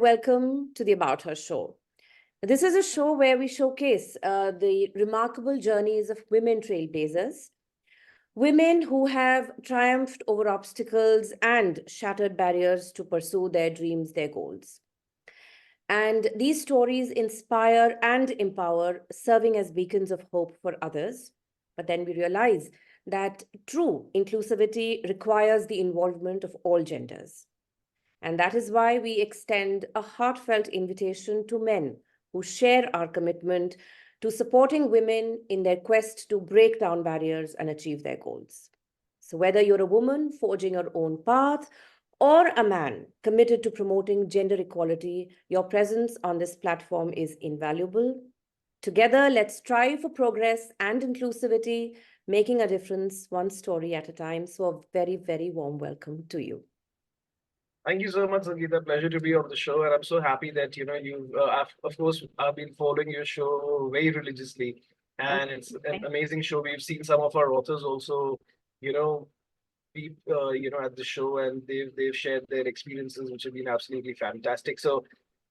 welcome to the About Her show. This is a show where we showcase the remarkable journeys of women trailblazers, women who have triumphed over obstacles and shattered barriers to pursue their dreams, their goals. And these stories inspire and empower, serving as beacons of hope for others. But then we realize that true inclusivity requires the involvement of all genders. And that is why we extend a heartfelt invitation to men who share our commitment to supporting women in their quest to break down barriers and achieve their goals. So, whether you're a woman forging her own path or a man committed to promoting gender equality, your presence on this platform is invaluable. Together, let's strive for progress and inclusivity, making a difference one story at a time. So, a very, very warm welcome to you. Thank you so much, Sangeeta. Pleasure to be on the show, and I'm so happy that of course, I've been following your show very religiously, and it's an amazing show. We've seen some of our authors also, you know, be at the show, and they've shared their experiences, which have been absolutely fantastic. So,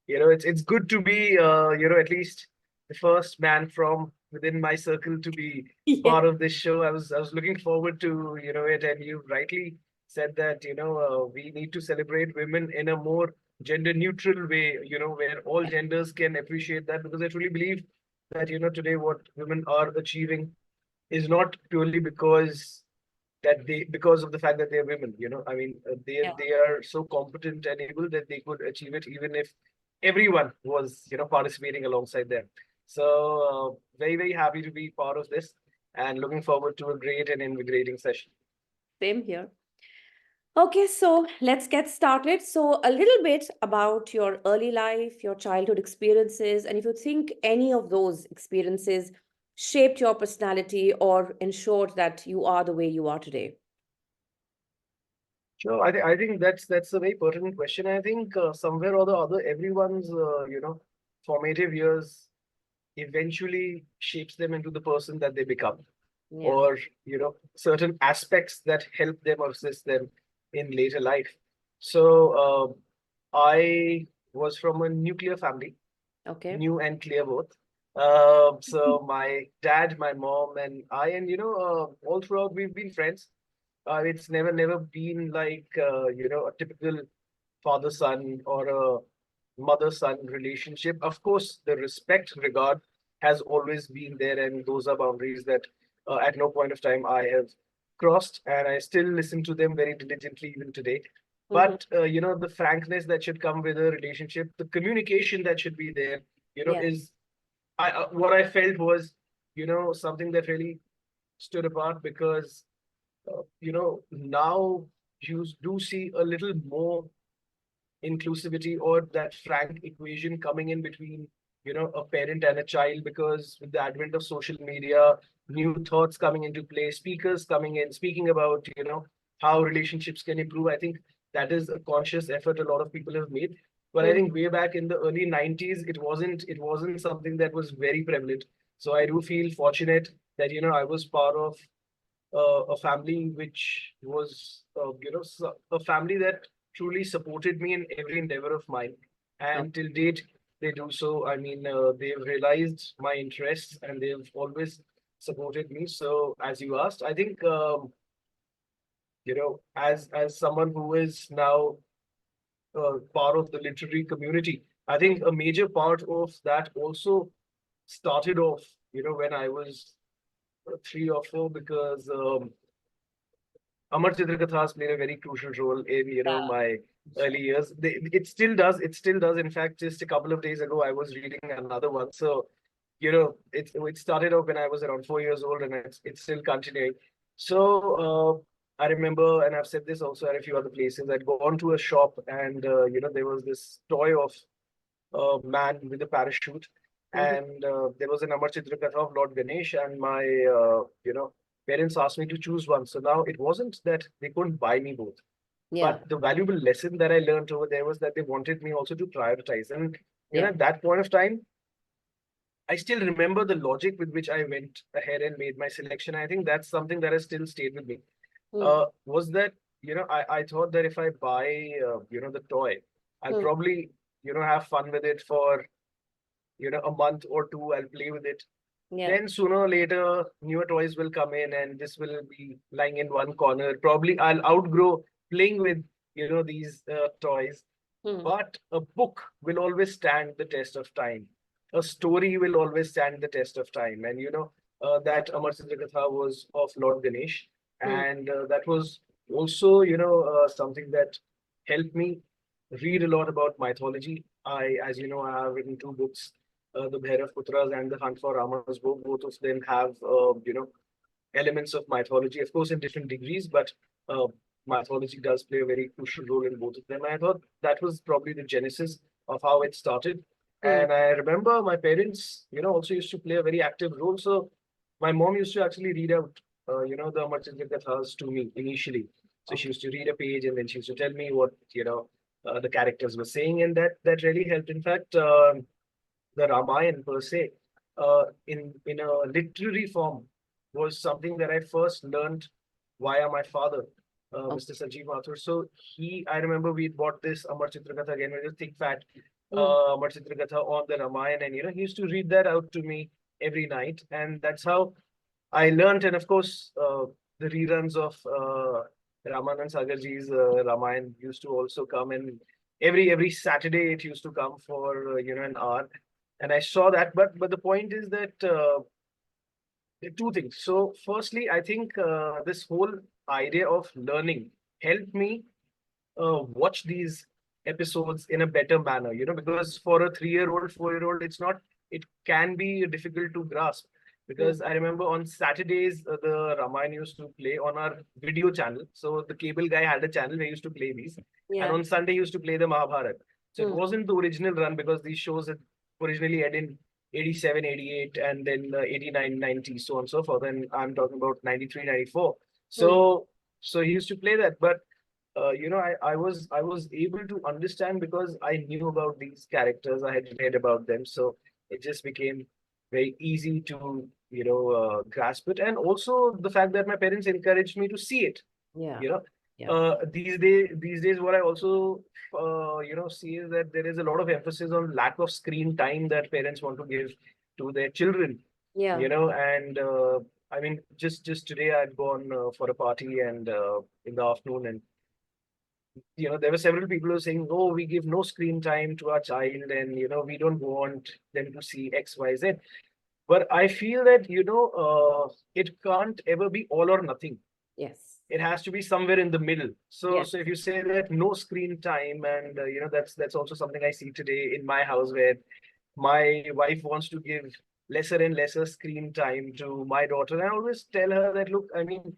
it's good to be at least the first man from within my circle to be part of this show. I was looking forward to it, and you rightly said that we need to celebrate women in a more gender neutral way, where all genders can appreciate that, because I truly believe that today what women are achieving is not purely because of the fact that they're women. I mean, they are so competent and able that they could achieve it even if everyone was participating alongside them. So very, very happy to be part of this, and looking forward to a great and invigorating session. Same here. Okay, so let's get started. So a little bit about your early life, your childhood experiences, and if you think any of those experiences shaped your personality or ensured that you are the way you are today. Sure, I think that's a very pertinent question. I think somewhere or the other, everyone's formative years eventually shapes them into the person that they become, or certain aspects that help them or assist them in later life. So I was from a nuclear family, new and clear both. So my dad, my mom, and I, and all throughout we've been friends. It's never been like a typical father-son or a mother-son relationship. Of course, the respect, regard has always been there, and those are boundaries that at no point of time I have crossed, and I still listen to them very diligently even today. But the frankness that should come with a relationship, the communication that should be there, is what I felt was something that really stood apart, because now you do see a little more inclusivity or that frank equation coming in between a parent and a child, because with the advent of social media, new thoughts coming into play, speakers coming in speaking about how relationships can improve. I think that is a conscious effort a lot of people have made, but I think way back in the early 90s, it wasn't something that was very prevalent. So I do feel fortunate that I was part of a family which was a family that truly supported me in every endeavor of mine, and till date they do so. I mean, they've realized my interests, and they've always supported me. So as you asked, I think as someone who is now part of the literary community, I think a major part of that also started off when I was 3 or 4, because Amar Chitrakathas played a very crucial role in my early years. It still does. It still does. In fact, just a couple of days ago, I was reading another one. So it started off when I was around 4 years old, and it's still continuing. So I remember, and I've said this also at a few other places, I'd gone to a shop, and there was this toy of a man with a parachute, and there was an Amar Chitrakartha of Lord Ganesh, and my parents asked me to choose one. So now it wasn't that they couldn't buy me both, but the valuable lesson that I learned over there was that they wanted me also to prioritize. And at that point of time, I still remember the logic with which I went ahead and made my selection. I think that's something that has still stayed with me. Was that I thought that if I buy the toy, I'll probably have fun with it for, a month or two. I'll play with it. Yeah. Then sooner or later, newer toys will come in and this will be lying in one corner. Probably I'll outgrow playing with, these toys. But a book will always stand the test of time. A story will always stand the test of time. And, that Amar Chandra Katha was of Lord Ganesh. And that was also, something that helped me read a lot about mythology. As you know, I have written two books, the Bhairav Putras and the Hunt for Rama's book. Both of them have, elements of mythology, of course, in different degrees, but mythology does play a very crucial role in both of them. I thought that was probably the genesis of how it started. And I remember my parents, also used to play a very active role. So my mom used to actually read out, the Amar Chandra Kathas to me initially. So she used to read a page and then she used to tell me what, the characters were saying. And that really helped. In fact, the Ramayana per se, in a literary form, was something that I first learned via my father, Mr. Suhail Mathur. So I remember we bought this Amar Chitra Katha again, with a thick fat Amar Chitra Katha on the Ramayana, and he used to read that out to me every night, and that's how I learned. And of course, the reruns of Ramanand Sagarji's Ramayana used to also come, and every Saturday it used to come for an hour, and I saw that. But the point is that two things. So firstly, I think this whole idea of learning helped me watch these episodes in a better manner, because for a 3-year-old, 4-year-old, it can be difficult to grasp. Because I remember on Saturdays, the Ramayana used to play on our video channel. So the cable guy had a channel where he used to play these. Yeah. And on Sunday, he used to play the Mahabharata. So it wasn't the original run, because these shows had originally aired in 87, 88, and then 89, 90, so on and so forth. And I'm talking about 93, 94. So he used to play that. But I was able to understand because I knew about these characters. I had read about them, so it just became very easy to grasp it. And also the fact that my parents encouraged me to see it. Yeah. These days, what I also see is that there is a lot of emphasis on lack of screen time that parents want to give to their children. Yeah. And I mean, just today I'd gone for a party and in the afternoon, and there were several people who were saying, "Oh, we give no screen time to our child, and we don't want them to see X, Y, Z." But I feel that it can't ever be all or nothing. Yes. It has to be somewhere in the middle. So Yes. so if you say that no screen time, and that's also something I see today in my house, where my wife wants to give lesser and lesser screen time to my daughter. I always tell her that, look, I mean,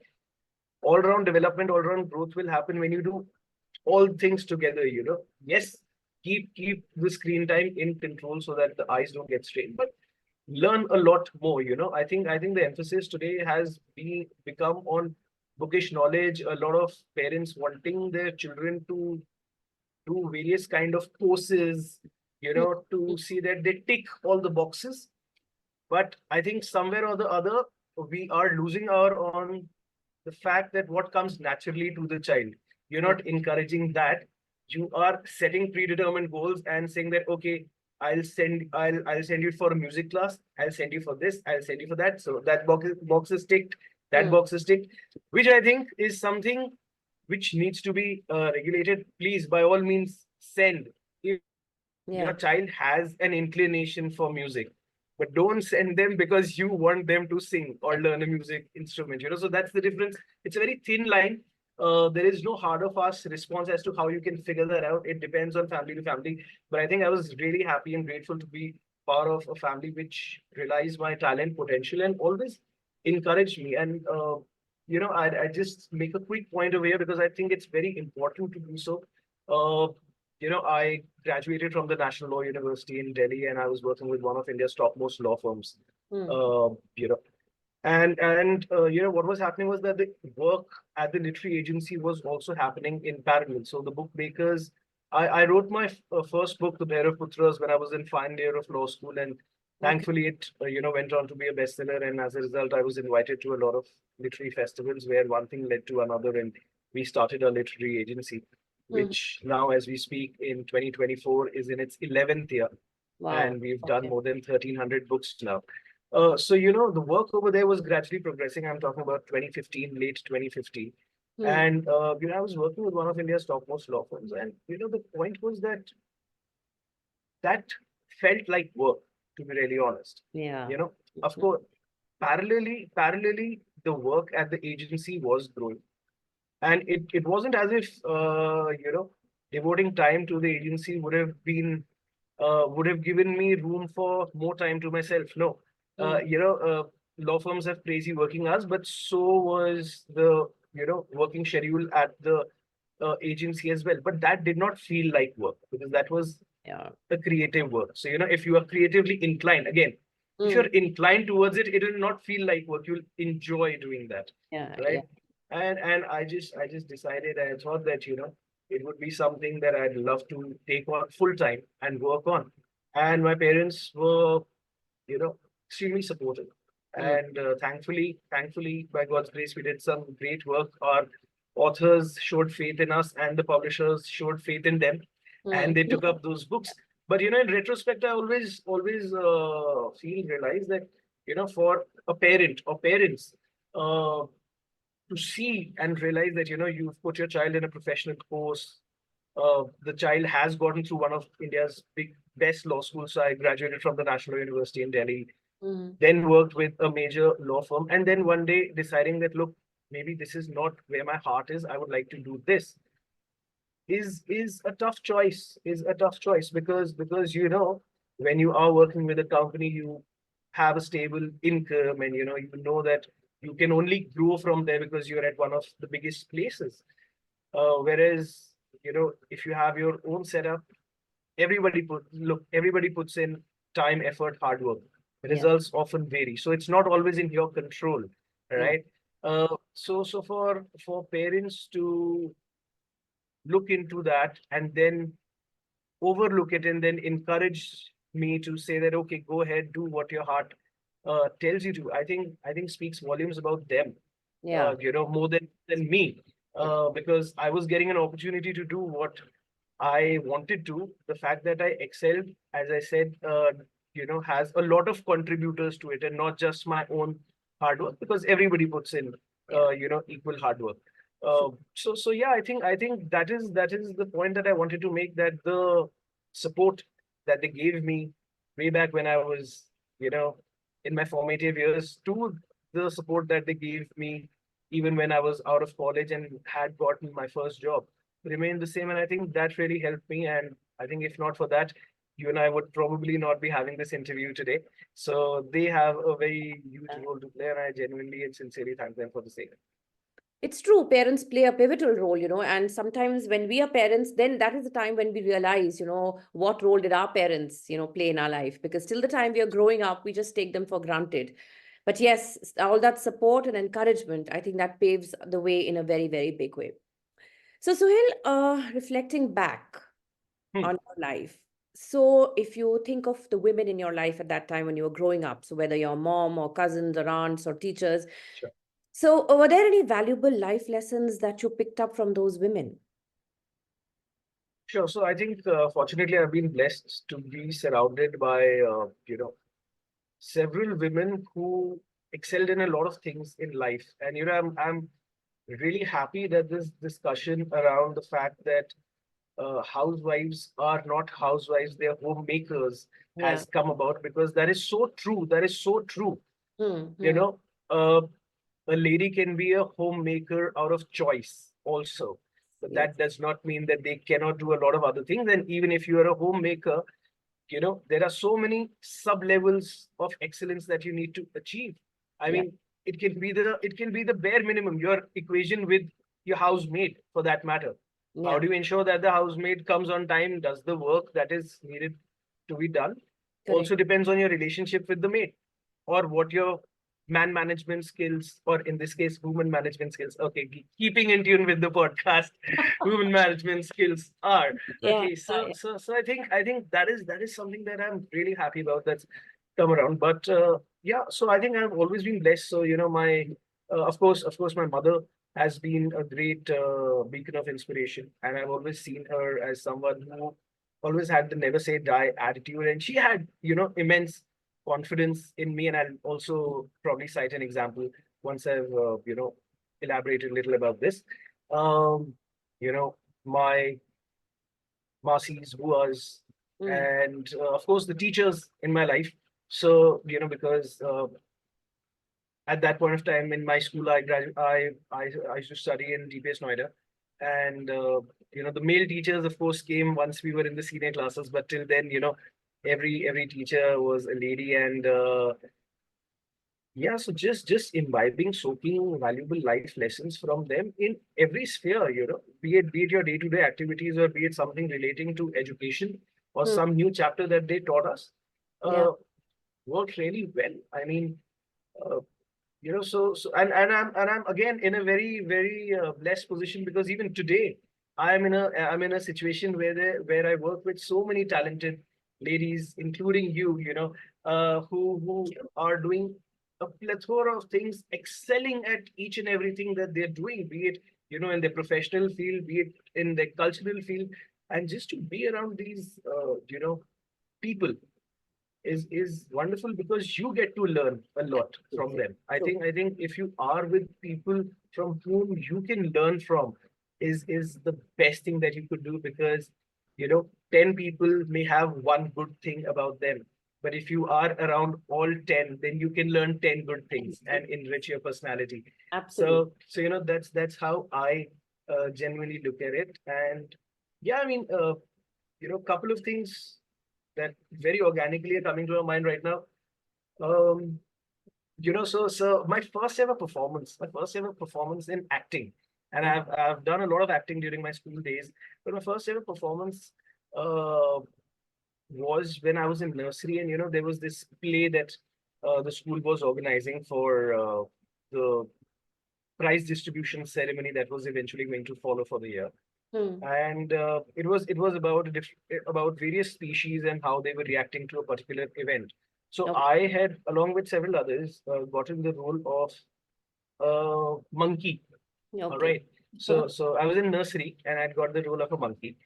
all round development, all round growth will happen when you do all things together. Yes, keep the screen time in control so that the eyes don't get strained, but learn a lot more. I think the emphasis today has become on bookish knowledge. A lot of parents wanting their children to do various kind of courses, to see that they tick all the boxes. But I think somewhere or the other, we are losing out on the fact that what comes naturally to the child. You're not encouraging that. You are setting predetermined goals and saying that, okay, I'll send you for a music class. I'll send you for this. I'll send you for that. So that box is ticked. That box is ticked, which I think is something which needs to be regulated. Please, by all means, send. If your child has an inclination for music, but don't send them because you want them to sing or learn a music instrument. So that's the difference. It's a very thin line. There is no hard or fast response as to how you can figure that out. It depends on family to family. But I think I was really happy and grateful to be part of a family which realized my talent, potential, and always encouraged me. And I just make a quick point over here because I think it's very important to do so. I graduated from the National Law University in Delhi, and I was working with one of India's topmost law firms. And what was happening was that the work at the literary agency was also happening in parallel. So the book makers, I wrote my first book, The Bhairav Putras, when I was in final year of law school, and thankfully it went on to be a bestseller. And as a result, I was invited to a lot of literary festivals where one thing led to another, and we started a literary agency. which now, as we speak, in 2024 is in its 11th year. Wow. And we've done Okay. more than 1,300 books now. So, the work over there was gradually progressing. I'm talking about 2015, late 2015. And, I was working with one of India's topmost law firms. And, the point was that felt like work, to be really honest. Yeah. Of course, parallelly, the work at the agency was growing. And it wasn't as if, devoting time to the agency would have given me room for more time to myself. No, law firms have crazy working hours, but so was the, working schedule at the agency as well. But that did not feel like work because that was Yeah. a creative work. So, if you are creatively inclined, again, if you're inclined towards it, it will not feel like work. You'll enjoy doing that. Yeah. Right. Yeah. And I just decided, I thought that, it would be something that I'd love to take on full time and work on. And my parents were, extremely supportive. And thankfully, by God's grace, we did some great work. Our authors showed faith in us, and the publishers showed faith in them, and they took up those books. But in retrospect, I always realize that for a parent or parents to see and realize that you've put your child in a professional course. The child has gotten through one of India's best law schools. So I graduated from the National University in Delhi, then worked with a major law firm, and then one day deciding that, look, maybe this is not where my heart is. I would like to do this. Is a tough choice. Because when you are working with a company, you have a stable income, and you know that you can only grow from there because you're at one of the biggest places. Whereas if you have your own setup, everybody puts in time, effort, hard work. Results often vary, so it's not always in your control, right? So for parents to look into that and then overlook it and then encourage me to say that, okay, go ahead, do what your heart tells you to. I think speaks volumes about them. Yeah. More than me, because I was getting an opportunity to do what I wanted to. The fact that I excelled, as I said, has a lot of contributors to it, and not just my own hard work, because everybody puts in, equal hard work. So yeah, I think that is the point that I wanted to make, that the support that they gave me way back when I was, in my formative years, to the support that they gave me even when I was out of college and had gotten my first job, remained the same. And I think that really helped me. And I think if not for that, you and I would probably not be having this interview today. So they have a very huge role to play, and I genuinely and sincerely thank them for the same. It's true, parents play a pivotal role, and sometimes when we are parents, then that is the time when we realize, what role did our parents, play in our life? Because till the time we are growing up, we just take them for granted. But yes, all that support and encouragement, I think that paves the way in a very, very big way. So, Suhail, reflecting back on your life. So, if you think of the women in your life at that time when you were growing up, so whether your mom or cousins or aunts or teachers, Sure. so were there any valuable life lessons that you picked up from those women? Sure. So I think, fortunately, I've been blessed to be surrounded by, several women who excelled in a lot of things in life. And, I'm really happy that this discussion around the fact that housewives are not housewives, they're homemakers, has come about, because that is so true. That is so true. A lady can be a homemaker out of choice also. But that does not mean that they cannot do a lot of other things. And even if you are a homemaker, there are so many sub levels of excellence that you need to achieve. I mean, it can be the bare minimum, your equation with your housemaid, for that matter. How do you ensure that the housemaid comes on time, does the work that is needed to be done? Also depends on your relationship with the maid, or what your man management skills, or in this case, woman management skills. Okay, keeping in tune with the podcast, women management skills are. Okay, so I think that is something that I'm really happy about, that's come around. But yeah, so I think I've always been blessed. So my of course my mother has been a great beacon of inspiration. And I've always seen her as someone who always had the never say die attitude. And she had, immense confidence in me. And I'll also probably cite an example once I've, elaborated a little about this. Um, my Masis, Buas, and of course the teachers in my life. So, because at that point of time in my school, I used to study in GPS Noida, and the male teachers, of course, came once we were in the senior classes. But till then, every teacher was a lady, and yeah, so just imbibing, soaking valuable life lessons from them in every sphere, be it your day-to-day activities, or be it something relating to education, or some new chapter that they taught us, Yeah. worked really well. I mean, uh, and I'm again in a very blessed position, because even today I'm in a situation where I work with so many talented ladies, including you, who are doing a plethora of things, excelling at each and everything that they're doing, be it in their professional field, be it in their cultural field. And just to be around these people is wonderful, because you get to learn a lot from them. I think if you are with people from whom you can learn from, is the best thing that you could do, because 10 people may have one good thing about them, but if you are around all 10, then you can learn 10 good things and enrich your personality. Absolutely. So that's how I genuinely look at it. And yeah, I mean, couple of things that very organically are coming to our mind right now. Um, so my first ever performance in acting, and I've done a lot of acting during my school days, but my first ever performance uh, was when I was in nursery, and there was this play that the school was organizing for the prize distribution ceremony that was eventually going to follow for the year. And it was about various species and how they were reacting to a particular event. So Okay. I had, along with several others, gotten the role of monkey. All Okay. right. So I was in nursery and I'd got the role of a monkey.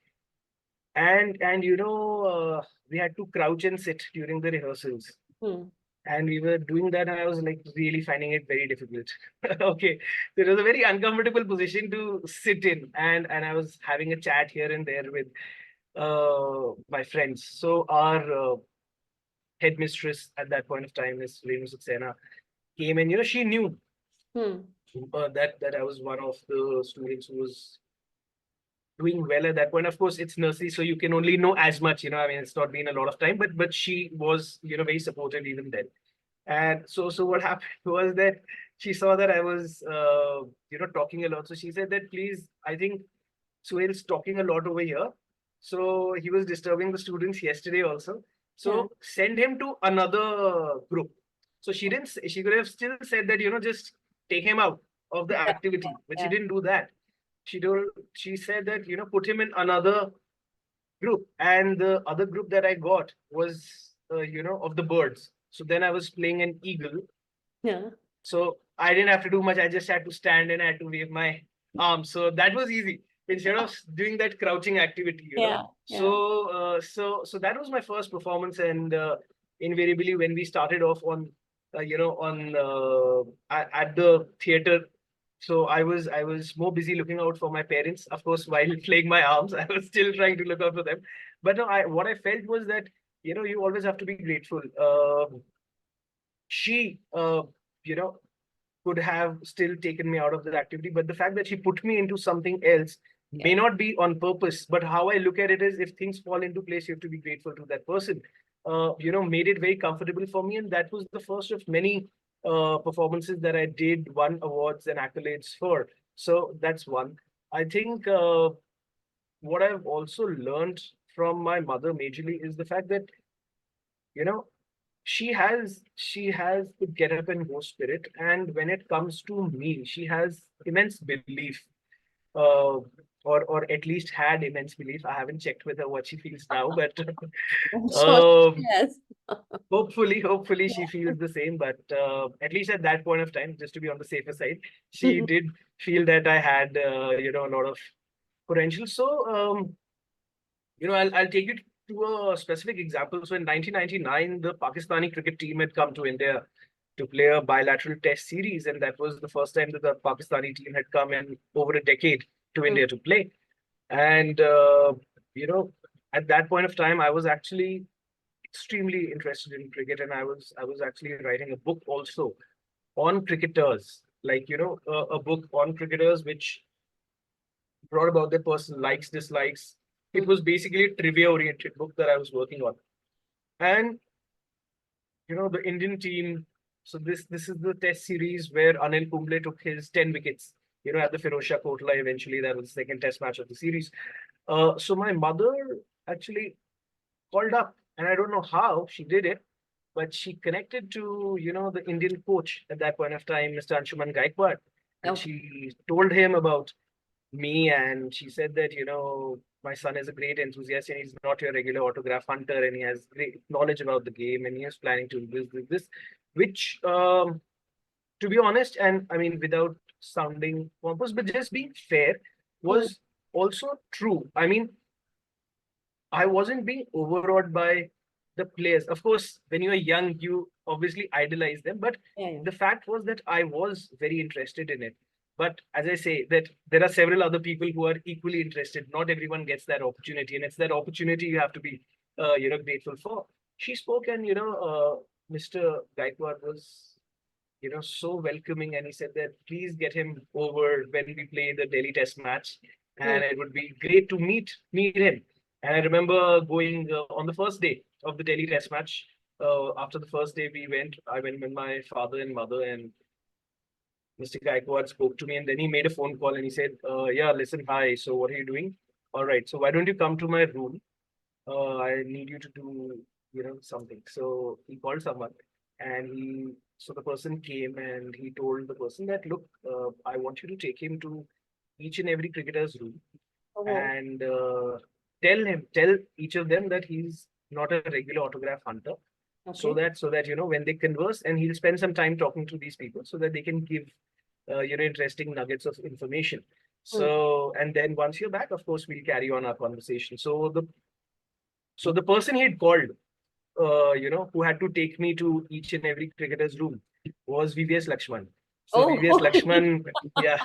And we had to crouch and sit during the rehearsals. And we were doing that, and I was like really finding it very difficult. Okay, so it was a very uncomfortable position to sit in, and I was having a chat here and there with my friends. So our headmistress at that point of time, Miss Renu Saxena, came, and she knew that I was one of the students who was doing well at that point. Of course, it's nursery, so you can only know as much. I mean, it's not been a lot of time, but she was very supportive even then. And so what happened was that she saw that I was talking a lot. So she said that, please, I think Suhail's talking a lot over here. So he was disturbing the students yesterday also. So send him to another group. So she didn't she could have still said that, just take him out of the activity, but she didn't do that. She said that, put him in another group. And the other group that I got was of the birds. So then I was playing an eagle. Yeah. So I didn't have to do much. I just had to stand and I had to wave my arms. So that was easy instead of doing that crouching activity. So that was my first performance. And invariably, when we started off on at the theater, so I was more busy looking out for my parents. Of course, while playing my arms, I was still trying to look out for them. But no, what I felt was that you always have to be grateful. She could have still taken me out of that activity, but the fact that she put me into something else may not be on purpose. But how I look at it is, if things fall into place, you have to be grateful to that person. Made it very comfortable for me, and that was the first of many performances that I did won awards and accolades for. So that's one. I think what I've also learned from my mother majorly is the fact that you know she has the get up and go spirit, and when it comes to me, she has immense belief uh, or at least had immense belief. I haven't checked with her what she feels now, but I'm sure she um, has. hopefully she feels the same. But at least at that point of time, just to be on the safer side, she did feel that I had a lot of potential. So I'll take you to a specific example. So in 1999, the Pakistani cricket team had come to India to play a bilateral test series, and that was the first time that the Pakistani team had come in over a decade to India to play. And you know, at that point of time, I was actually extremely interested in cricket, and I was actually writing a book also on cricketers, like a book on cricketers which brought about their personal likes, dislikes. It was basically a trivia oriented book that I was working on. And the Indian team. So this is the test series where Anil Kumble took his 10 wickets. At the Firozshah Kotla. Eventually, that was the second test match of the series. So my mother actually called up, and I don't know how she did it, but she connected to the Indian coach at that point of time, Mr. Anshuman Gaikwad, and Okay. she told him about me, and she said that my son is a great enthusiast and he's not your regular autograph hunter, and he has great knowledge about the game, and he is planning to do this, which to be honest, and I mean without sounding pompous but just being fair, was also true. I mean, I wasn't being overawed by the players. Of course, when you are young, you obviously idolize them. But Yeah. the fact was that I was very interested in it. But as I say, that there are several other people who are equally interested. Not everyone gets that opportunity, and it's that opportunity you have to be, grateful for. She spoke, and Mr. Gaikwad was, so welcoming, and he said that please get him over when we play the Delhi Test match, Hmm. and it would be great to meet him. And I remember going on the first day of the Delhi Test match. After the first day, I went with my father and mother, and Mr. Gaikwad spoke to me, and then he made a phone call and he said, "Yeah, listen, hi. So what are you doing? All right. So why don't you come to my room? I need you to do, something." So he called someone, and so the person came and he told the person that, look, I want you to take him to each and every cricketer's room Oh, and tell each of them that he's not a regular autograph hunter, so okay. that when they converse, and he'll spend some time talking to these people so that they can give interesting nuggets of information. Hmm. So, and then once you're back, of course, we'll carry on our conversation. So the person he had called, who had to take me to each and every cricketer's room was VVS Lakshman. So Oh, VVS okay. Lakshman, yeah.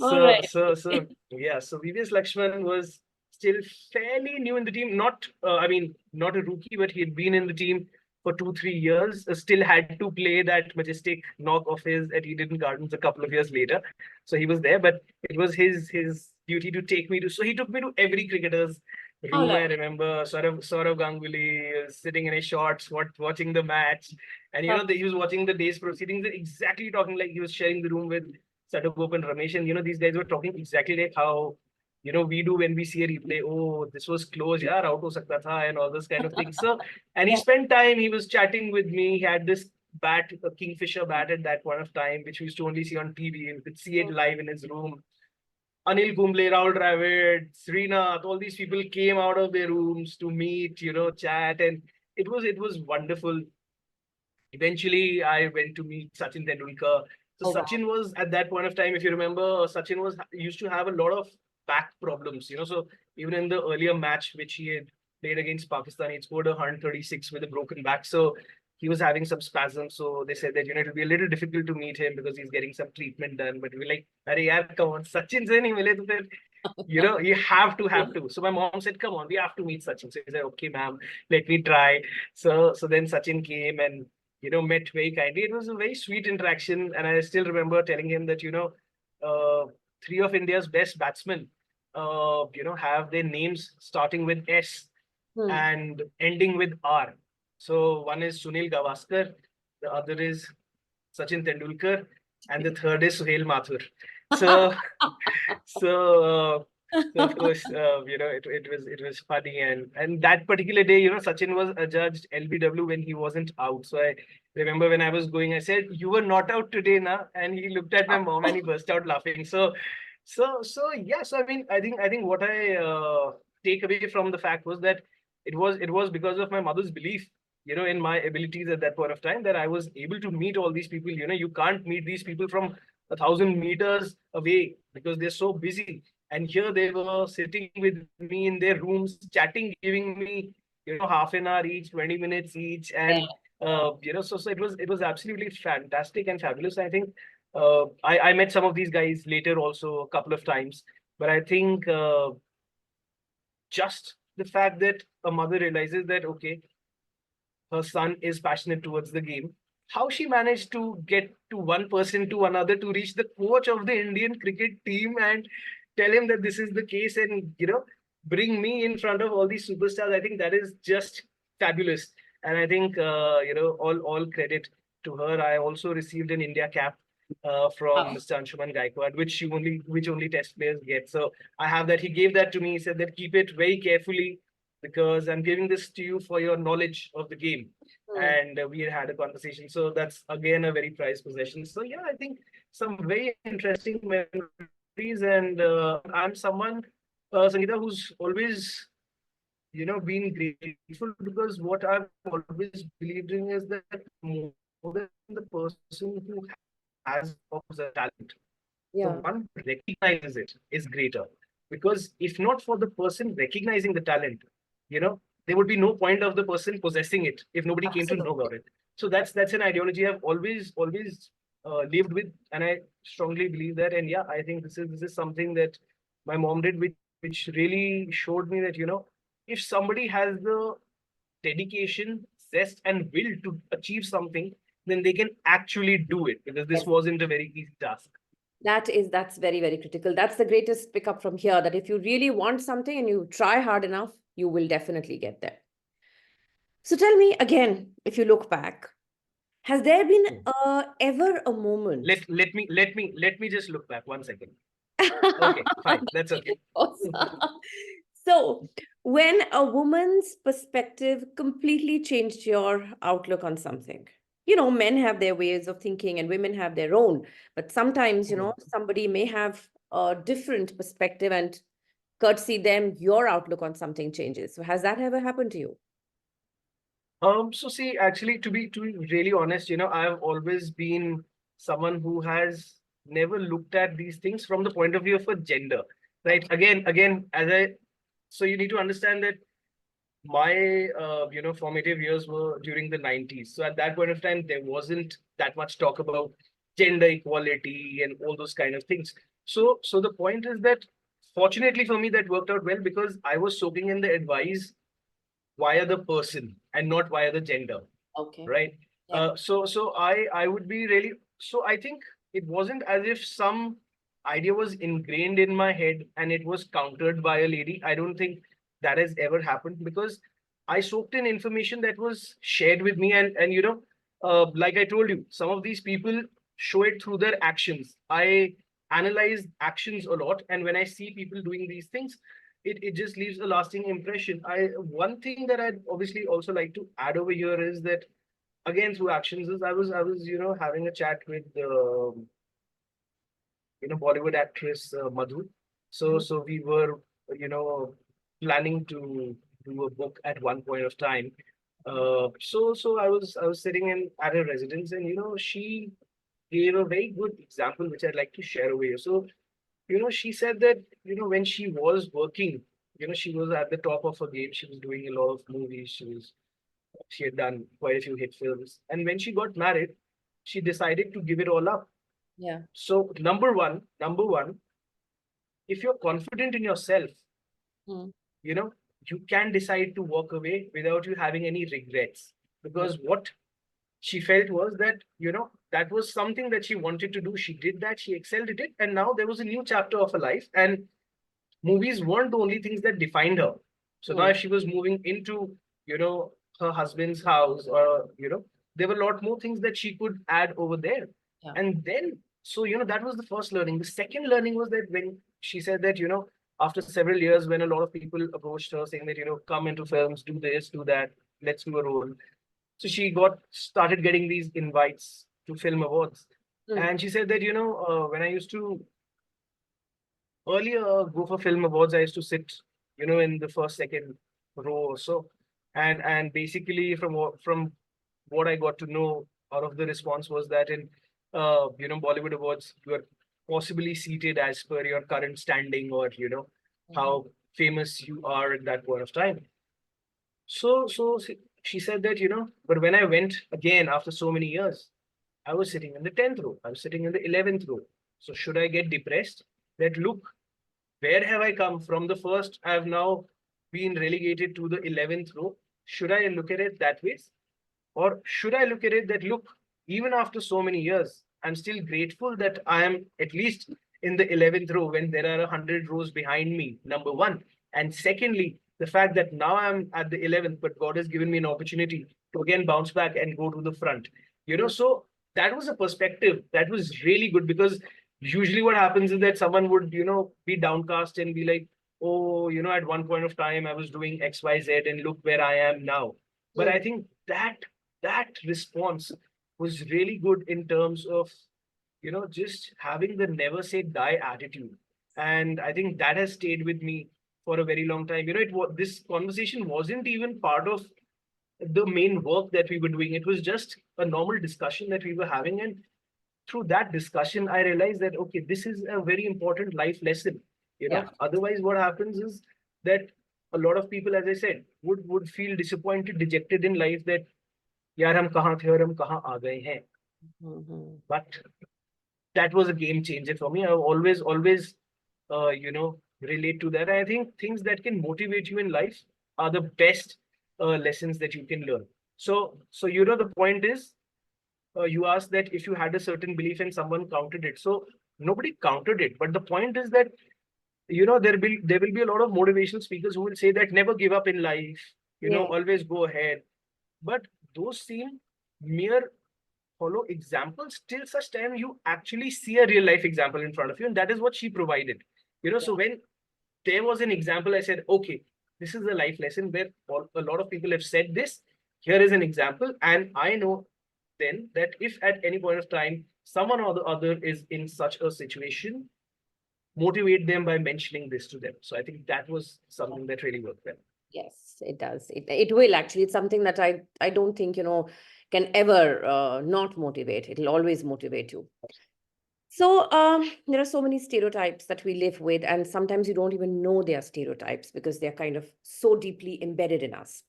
All So right. so so yeah. So VVS Lakshman was still fairly new in the team. Not, I mean, not a rookie, but he had been in the team for 2-3 years. Still had to play that majestic knock of his at Eden Gardens a couple of years later. So he was there, but it was his duty to take me to. So he took me to every cricketer's How room. I lovely. remember Saurav Ganguly sitting in his shorts, watching the match, and Huh. he was watching the day's proceedings, exactly talking like he was sharing the room with Satagop and Ramesh, and these guys were talking exactly like how we do when we see a replay. Oh, this was close, yeah, out ho sakta tha, and all this kind of thing. So, and he Yeah. spent time. He was chatting with me. He had this bat, a Kingfisher bat at that point of time, which we used to only see on TV. We could see it live in his room. Anil Kumble, Rahul Dravid, Srinath, all these people came out of their rooms to meet, chat, and it was wonderful. Eventually, I went to meet Sachin Tendulkar. So Oh, wow. Sachin was at that point of time, if you remember, Sachin was used to have a lot of back problems. So even in the earlier match which he had played against Pakistan, he scored 136 with a broken back. So he was having some spasms. So they said that it'll be a little difficult to meet him because he's getting some treatment done. But we're like, "Arey yaar, come on, Sachin se nahi mile to fir you have to." So my mom said, "Come on, we have to meet Sachin." So he said, "Okay, ma'am, let me try." So then Sachin came and met very kindly. It was a very sweet interaction, and I still remember telling him that uh, three of India's best batsmen, have their names starting with S Hmm. and ending with R. So one is Sunil Gavaskar, the other is Sachin Tendulkar, and the third is Suhail Mathur. So so, so of course, it was funny, and that particular day, Sachin was adjudged LBW when he wasn't out. So I remember when I was going, I said, "You were not out today, na?" And he looked at my mom and he burst out laughing. So So yeah. So I think what I take away from the fact was that it was because of my mother's belief, in my abilities at that point of time, that I was able to meet all these people. You can't meet these people from 1,000 meters away because they're so busy. And here they were sitting with me in their rooms, chatting, giving me, half an hour each, 20 minutes each, Yeah. and so it was absolutely fantastic and fabulous. I think I met some of these guys later also a couple of times, but I think just the fact that a mother realizes that, okay, her son is passionate towards the game, how she managed to get to one person to another to reach the coach of the Indian cricket team and tell him that this is the case, and bring me in front of all these superstars. I think that is just fabulous, and I think all credit to her. I also received an India cap from Wow. Mr. Anshuman Gaikwad, which only test players get. So I have that. He gave that to me. He said that keep it very carefully because I'm giving this to you for your knowledge of the game. Hmm. And we had a conversation. So that's again a very prized possession. So yeah, I think some very interesting memories. And I'm someone, Sangeeta, who's always, been grateful, because what I've always believed in is that more than the person who has a talent, the Yeah. one who recognizes it is greater. Because if not for the person recognizing the talent, there would be no point of the person possessing it if nobody came to know Absolutely. about it. So that's an ideology I've always lived with, and I strongly believe that. And yeah, I think this is something that my mom did, which really showed me that, if somebody has the dedication, zest, and will to achieve something, then they can actually do it, because this Yes. wasn't a very easy task. That's very, very critical. That's the greatest pickup from here, that if you really want something and you try hard enough, you will definitely get there. So tell me again, if you look back, has there been ever a moment? Let me just look back 1 second. Okay, fine. That's okay. So, when a woman's perspective completely changed your outlook on something, men have their ways of thinking and women have their own, but sometimes, somebody may have a different perspective, and courtesy them, your outlook on something changes. So, has that ever happened to you? So see, actually, to be really honest, I've always been someone who has never looked at these things from the point of view of a gender, right? Okay. Again, so you need to understand that my formative years were during the 90s. So at that point of time, there wasn't that much talk about gender equality and all those kind of things. So the point is that, fortunately for me, that worked out well, because I was soaking in the advice via the person and not via the gender, Okay. right? Yeah. So I would be really, so I think it wasn't as if some idea was ingrained in my head and it was countered by a lady. I don't think that has ever happened, because I soaked in information that was shared with me, and like I told you, some of these people show it through their actions. I analyze actions a lot, and when I see people doing these things, it just leaves a lasting impression. One thing that I'd obviously also like to add over here is that, again, through actions, is I was having a chat with Bollywood actress Madhu. So we were you know planning to do a book at one point of time. So I was sitting in at her residence, and she gave a very good example which I'd like to share over here. So she said that when she was working, she was at the top of her game. She was doing a lot of movies. She had done quite a few hit films, and when she got married, she decided to give it all up. Yeah. So number one, if you're confident in yourself, Mm. you know, you can decide to walk away without you having any regrets. Yeah. Because what she felt was that, that was something that she wanted to do. She did that, she excelled at it, and now there was a new chapter of her life. And movies weren't the only things that defined her. So now Mm. if she was moving into, her husband's house, or, there were a lot more things that she could add over there. Yeah. And then, so, that was the first learning. The second learning was that when she said that, after several years, when a lot of people approached her saying that, come into films, do this, do that, let's do a role. So she started getting these invites to film awards. Mm. And she said that, when I used to earlier go for film awards, I used to sit, in the first, second row or so. And basically from what I got to know out of the response was that in Bollywood awards, you are possibly seated as per your current standing, or how famous you are at that point of time. So she said that, but when I went again after so many years, I was sitting in the 10th row. I was sitting in the 11th row. So should I get depressed? That look, where have I come from? The first, I have now been relegated to the 11th row. Should I look at it that way? Or should I look at it that, look, even after so many years, I'm still grateful that I am at least in the 11th row when there are 100 rows behind me, number one. And secondly, the fact that now I'm at the 11th, but God has given me an opportunity to again bounce back and go to the front. So that was a perspective that was really good, because usually what happens is that someone would, be downcast and be like, oh, at one point of time I was doing XYZ and look where I am now. But I think that response was really good in terms of just having the never say die attitude. And I think that has stayed with me for a very long time. This conversation wasn't even part of the main work that we were doing. It was just a normal discussion that we were having, and through that discussion I realized that, okay, this is a very important life lesson. Yeah. Otherwise what happens is that a lot of people, as I said, would feel disappointed, dejected in life, that यार हम कहाँ थे और हम कहाँ आ गए हैं. But that was a game changer for me. I always relate to that. I think things that can motivate you in life are the best lessons that you can learn. So the point is, you asked that if you had a certain belief and someone countered it. So nobody countered it, but the point is that there will be a lot of motivational speakers who will say that never give up in life, Yeah. always go ahead. But those seem mere hollow examples till such time you actually see a real life example in front of you, and that is what she provided. So when there was an example, I said, okay, this is a life lesson where a lot of people have said this. Here is an example, and I know then that if at any point of time someone or the other is in such a situation, motivate them by mentioning this to them. So I think that was something that really worked well. Yes, it does. It will actually. It's something that I don't think, can ever not motivate. It'll always motivate you. So there are so many stereotypes that we live with, and sometimes you don't even know they are stereotypes because they're kind of so deeply embedded in us.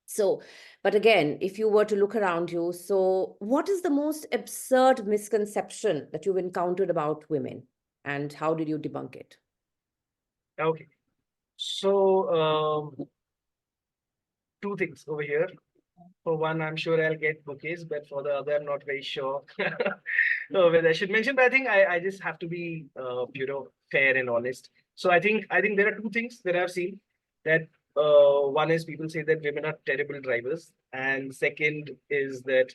So, but again, if you were to look around you, so what is the most absurd misconception that you've encountered about women, and how did you debunk it? Okay. So two things over here. For one, I'm sure I'll get bouquets, but for the other, I'm not very sure whether I should mention. But I think I just have to be fair and honest. So I think there are two things that I've seen. That one is people say that women are terrible drivers, and second is that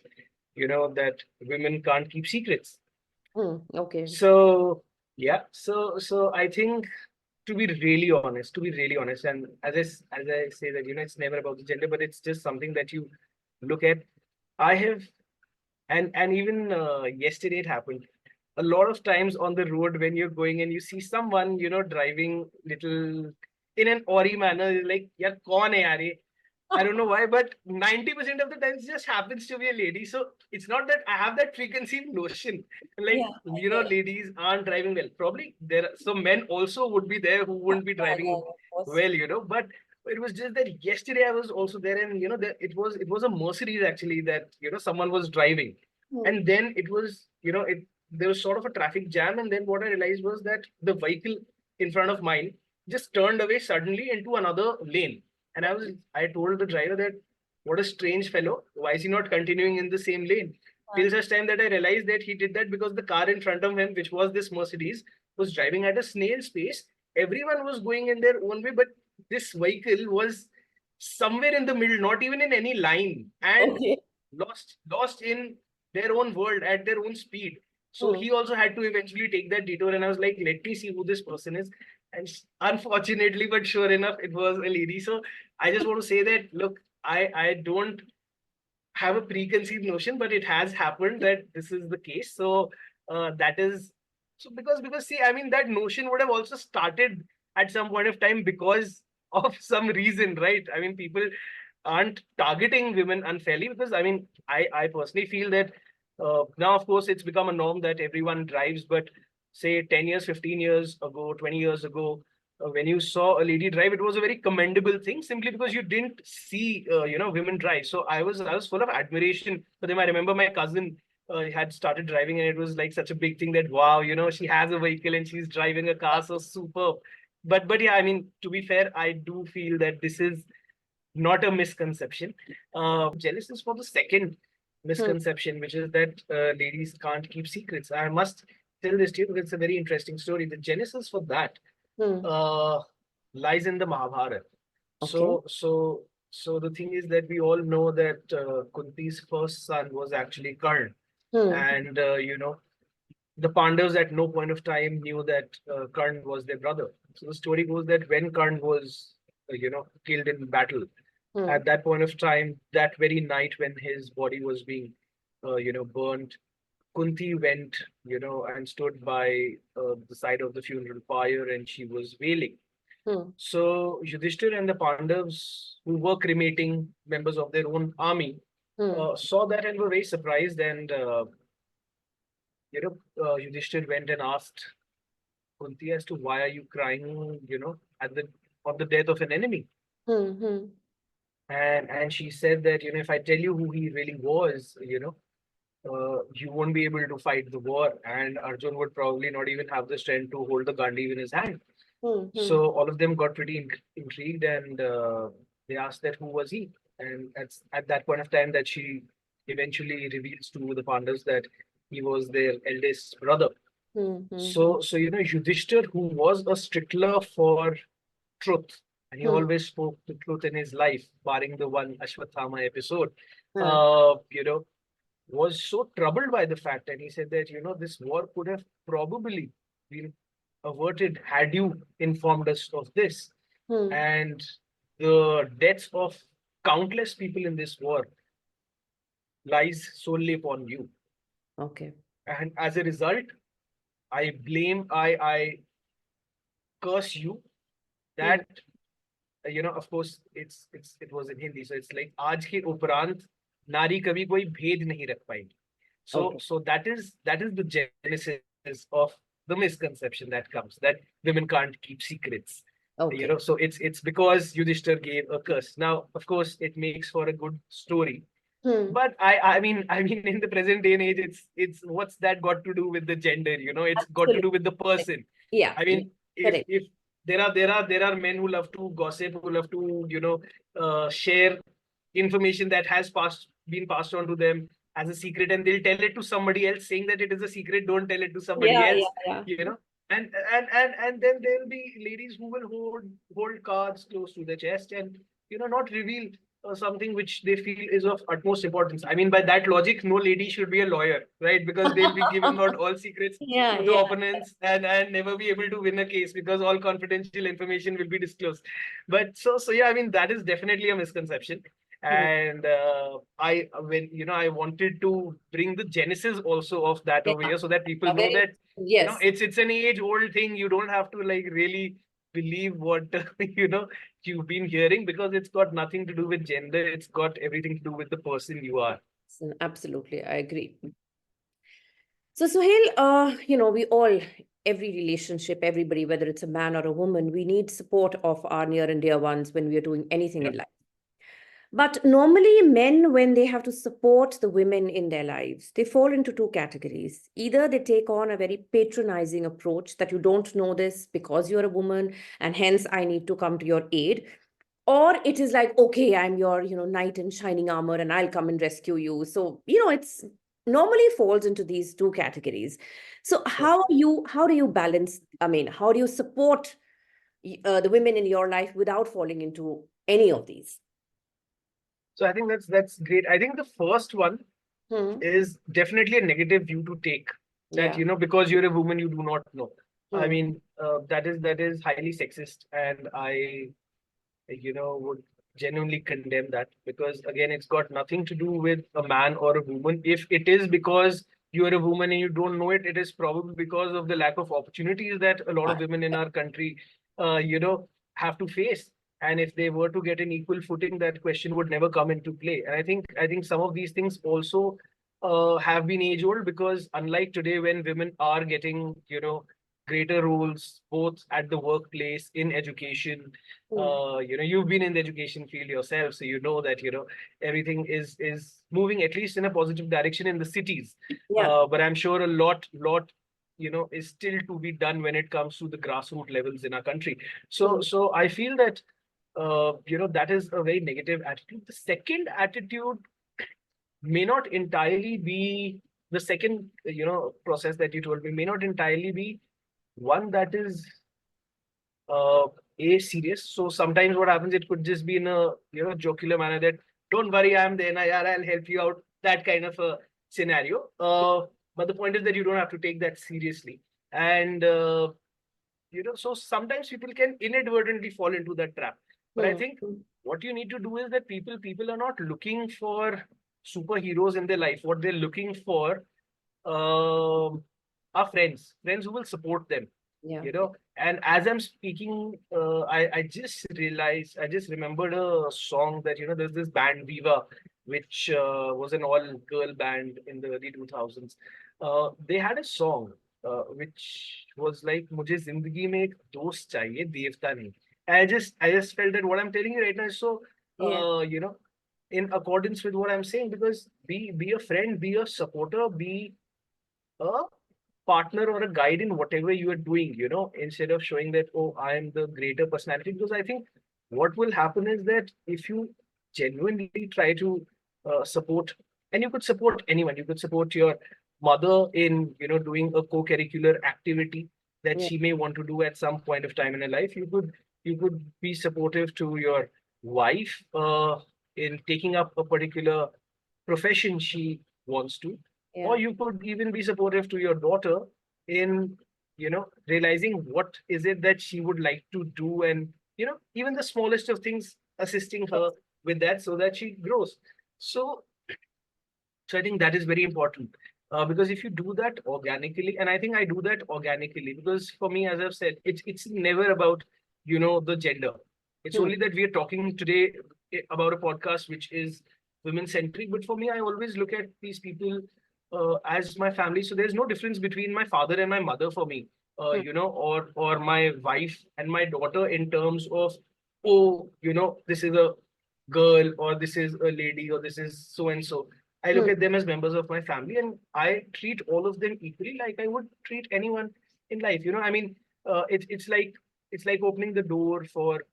that women can't keep secrets. Okay. So yeah, so I think, to be really honest, and as I say that it's never about the gender, but it's just something that you look at. I have, and even yesterday it happened. A lot of times on the road when you're going and you see someone driving little in an ori manner, you're like, yaar kaun hai yaar ye? I don't know why, but 90% of the times it just happens to be a lady. So it's not that I have that preconceived notion, like, Yeah, I get it. ladies aren't driving well. Probably there are some men also would be there who wouldn't be Yeah, driving of course. well, but it was just that yesterday I was also there, and it was a Mercedes actually that someone was driving. And then it was, there was sort of a traffic jam, and then what I realized was that the vehicle in front of mine just turned away suddenly into another lane. And I told the driver that, what a strange fellow. Why is he not continuing in the same lane? Till such time that I realized that he did that because the car in front of him, which was this Mercedes, was driving at a snail's pace. Everyone was going in their own way, but this vehicle was somewhere in the middle, not even in any line, and Okay. lost in their own world at their own speed. So Hmm. he also had to eventually take that detour, and I was like, let me see who this person is. And unfortunately, but sure enough, it was a lady. So I just want to say that, look, I don't have a preconceived notion, but it has happened that this is the case. So that is So because see, I mean, that notion would have also started at some point of time because of some reason, right? I mean, people aren't targeting women unfairly because I mean, I personally feel that now, of course, it's become a norm that everyone drives, but say 10 years, 15 years ago, 20 years ago, when you saw a lady drive, it was a very commendable thing simply because you didn't see, women drive. So I was full of admiration for them. I remember my cousin had started driving, and it was like such a big thing that wow, she has a vehicle and she's driving a car, so superb. But yeah, I mean, to be fair, I do feel that this is not a misconception. Jealous is for the second Hmm. misconception, which is that ladies can't keep secrets. I must tell this to you because it's a very interesting story. The genesis for that Hmm. uh, lies in the Mahabharata. Okay. So the thing is that we all know that Kunti's first son was actually Karna, Hmm. and the Pandavas at no point of time knew that Karna was their brother. So the story goes that when Karna was, killed in battle, Hmm. at that point of time, that very night when his body was being, burned, Kunti went, and stood by the side of the funeral pyre, and she was wailing. Hmm. So Yudhishthir and the Pandavas, who were cremating members of their own army, Hmm. saw that and were very surprised. And Yudhishthir went and asked Kunti as to why are you crying, at the on the death of an enemy. Hmm. Hmm. And she said that, if I tell you who he really was, you won't be able to fight the war, and Arjun would probably not even have the strength to hold the Gandhi in his hand. Hmm. Hmm. So all of them got pretty intrigued, and they asked that who was he. And at that point of time, that she eventually reveals to the Pandavas that he was their eldest brother. Hmm. Hmm. So Yudhishthir, who was a stickler for truth, and he Hmm. always spoke the truth in his life, barring the one Ashwathama episode. Hmm. Uh, you know, was so troubled by the fact, and he said that this war could have probably been averted had you informed us of this. Hmm. And the deaths of countless people in this war lies solely upon you. Okay. And as a result, I curse you Hmm. that of course it was in Hindi, so it's like आज के उपरांत नारी कभी कोई भेद नहीं रख पाएगी. So Okay. so that is the genesis of the misconception that comes that women can't keep secrets. Okay. So it's because Yudhishthir gave a curse. Now, of course, it makes for a good story. Hmm. But I mean in the present day and age, it's what's that got to do with the gender? It's got to Absolutely. do with the person. Yeah. I Yeah. mean, if Correct. if there are men who love to gossip, who love to share information that has been passed on to them as a secret, and they'll tell it to somebody else, saying that it is a secret. Don't tell it to somebody Yeah. Yeah. else. Yeah. You know. And then there'll be ladies who will hold cards close to their chest and not reveal something which they feel is of utmost importance. I mean, by that logic, no lady should be a lawyer, right? Because they'll be giving out all secrets Yeah. to the Yeah. opponents and never be able to win a case because all confidential information will be disclosed. But so yeah, I mean, that is definitely a misconception. Hmm. And I wanted to bring the genesis also of that over Yeah. here so that people A know very that yes. it's an age old thing. You don't have to like really believe what you've been hearing because it's got nothing to do with gender. It's got everything to do with the person you are. Absolutely. I agree. So, Suhail, we all, every relationship, everybody, whether it's a man or a woman, we need support of our near and dear ones when we are doing anything Yeah. in life. But normally, men, when they have to support the women in their lives, they fall into two categories. Either they take on a very patronizing approach that you don't know this because you're a woman, and hence I need to come to your aid. Or it is like, okay, I'm your, knight in shining armor and I'll come and rescue you. So, it's normally falls into these two categories. So how do you balance, I mean, how do you support the women in your life without falling into any of these? So I think that's great. I think the first one Hmm. is definitely a negative view to take. That Yeah. because you're a woman, you do not know. I Hmm. mean, that is highly sexist, and I would genuinely condemn that because again, it's got nothing to do with a man or a woman. If it is because you are a woman and you don't know it, it is probably because of the lack of opportunities that a lot of women in our country, have to face. And if they were to get an equal footing, that question would never come into play. And I think some of these things also have been age old, because unlike today, when women are getting, greater roles both at the workplace, in education, you've been in the education field yourself, so you know that everything is moving at least in a positive direction in the cities. Yeah. But I'm sure a lot is still to be done when it comes to the grassroots levels in our country. So I feel that that is a very negative attitude. The second attitude may not entirely be the second process that you told me, may not entirely be one that is a serious. So sometimes what happens, it could just be in a jocular manner that, don't worry, I'm there, na yaar, I'll help you out, that kind of a scenario. But the point is that you don't have to take that seriously. And so sometimes people can inadvertently fall into that trap. But I think what you need to do is that people are not looking for superheroes in their life. What they're looking for are friends who will support them. Yeah. And as I'm speaking, I just realized, I just remembered a song that, there's this band Viva, which was an all-girl band in the early 2000s. They had a song which was like, "Mujhe zindagi mein ek dost chahiye, devta nahi." I just felt that what I'm telling you right now is so, Yeah. in accordance with what I'm saying, because be a friend, be a supporter, be a partner or a guide in whatever you are doing, instead of showing that, oh, I am the greater personality. Because I think what will happen is that if you genuinely try to support, and you could support anyone, you could support your mother in, doing a co-curricular activity that Yeah. she may want to do at some point of time in her life. You could be supportive to your wife in taking up a particular profession she wants to, or Yeah. you could even be supportive to your daughter in realizing what is it that she would like to do, and even the smallest of things, assisting her with that so that she grows. So so I think that is very important, because if you do that organically, and I think I do that organically, because for me, as I've said, it's never about the gender. It's Hmm. only that we are talking today about a podcast which is women centric. But for me, I always look at these people as my family. So there's no difference between my father and my mother for me, Hmm. or my wife and my daughter, in terms of, oh, this is a girl, or this is a lady, or this is so and so. I look Hmm. at them as members of my family, and I treat all of them equally, like I would treat anyone in life. I mean, it's like opening the door for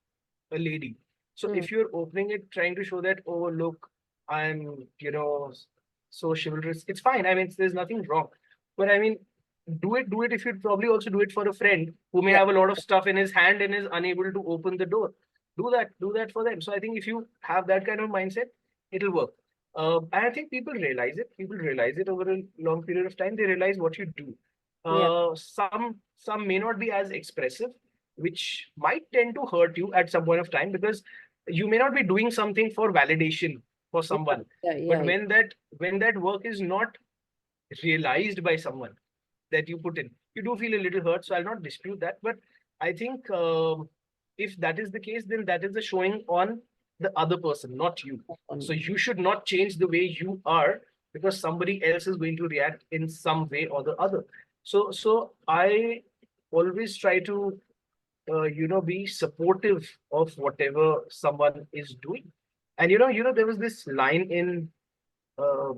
a lady. So Hmm. if you're opening it, trying to show that, oh, look, I'm, so chivalrous, it's fine. I mean, there's nothing wrong. But I mean, do it if you'd probably also do it for a friend who may Yeah. have a lot of stuff in his hand and is unable to open the door. Do that for them. So I think if you have that kind of mindset, it'll work. And I think people realize it. People realize it over a long period of time. They realize what you do. Yeah. Some may not be as expressive, which might tend to hurt you at some point of time, because you may not be doing something for validation for someone. Yeah. But Yeah. when that work is not realized by someone that you put in, you do feel a little hurt. So I'll not dispute that. But I think if that is the case, then that is a showing on the other person, not you. So you should not change the way you are, because somebody else is going to react in some way or the other. So I always try to be supportive of whatever someone is doing. And there was this line in uh,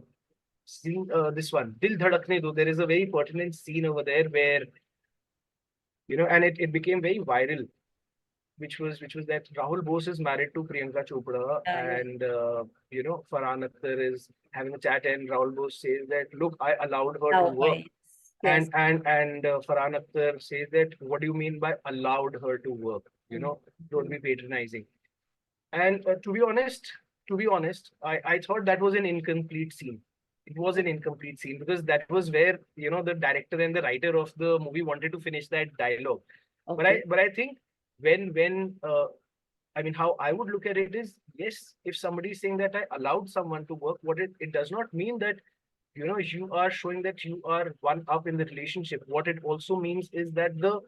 this one, Dil Dhadakne Do. There is a very pertinent scene over there where, and it became very viral, which was that Rahul Bose is married to Priyanka Chopra, Yeah. and Farhan Akhtar is having a chat, and Rahul Bose says that, look, I allowed her to Oh, work. yes. Yes. And Farhan Akhtar says that, what do you mean by allowed her to work? Don't be patronizing. And to be honest, I thought that was an incomplete scene. It was an incomplete scene, because that was where the director and the writer of the movie wanted to finish that dialogue. But I Okay. but I think when I mean, how I would look at it is, yes, if somebody is saying that I allowed someone to work, it does not mean that you are showing that you are one up in the relationship. What it also means is that the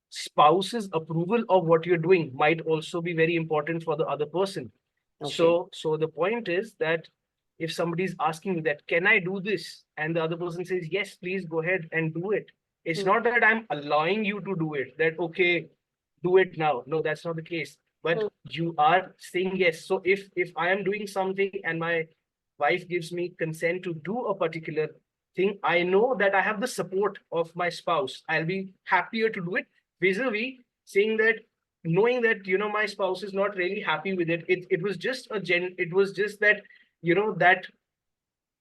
spouse's approval of what you're doing might also be very important for the other person. Okay. So the point is that if somebody's asking you that, can I do this? And the other person says, yes, please go ahead and do it. It's Hmm. not that I'm allowing you to do it, that, okay, do it now. No, that's not the case. But Hmm. you are saying yes. So if I am doing something and my wife gives me consent to do a particular thing, I know that I have the support of my spouse. I'll be happier to do it, vis-a-vis saying that, knowing that my spouse is not really happy with it. It was just it was just that, that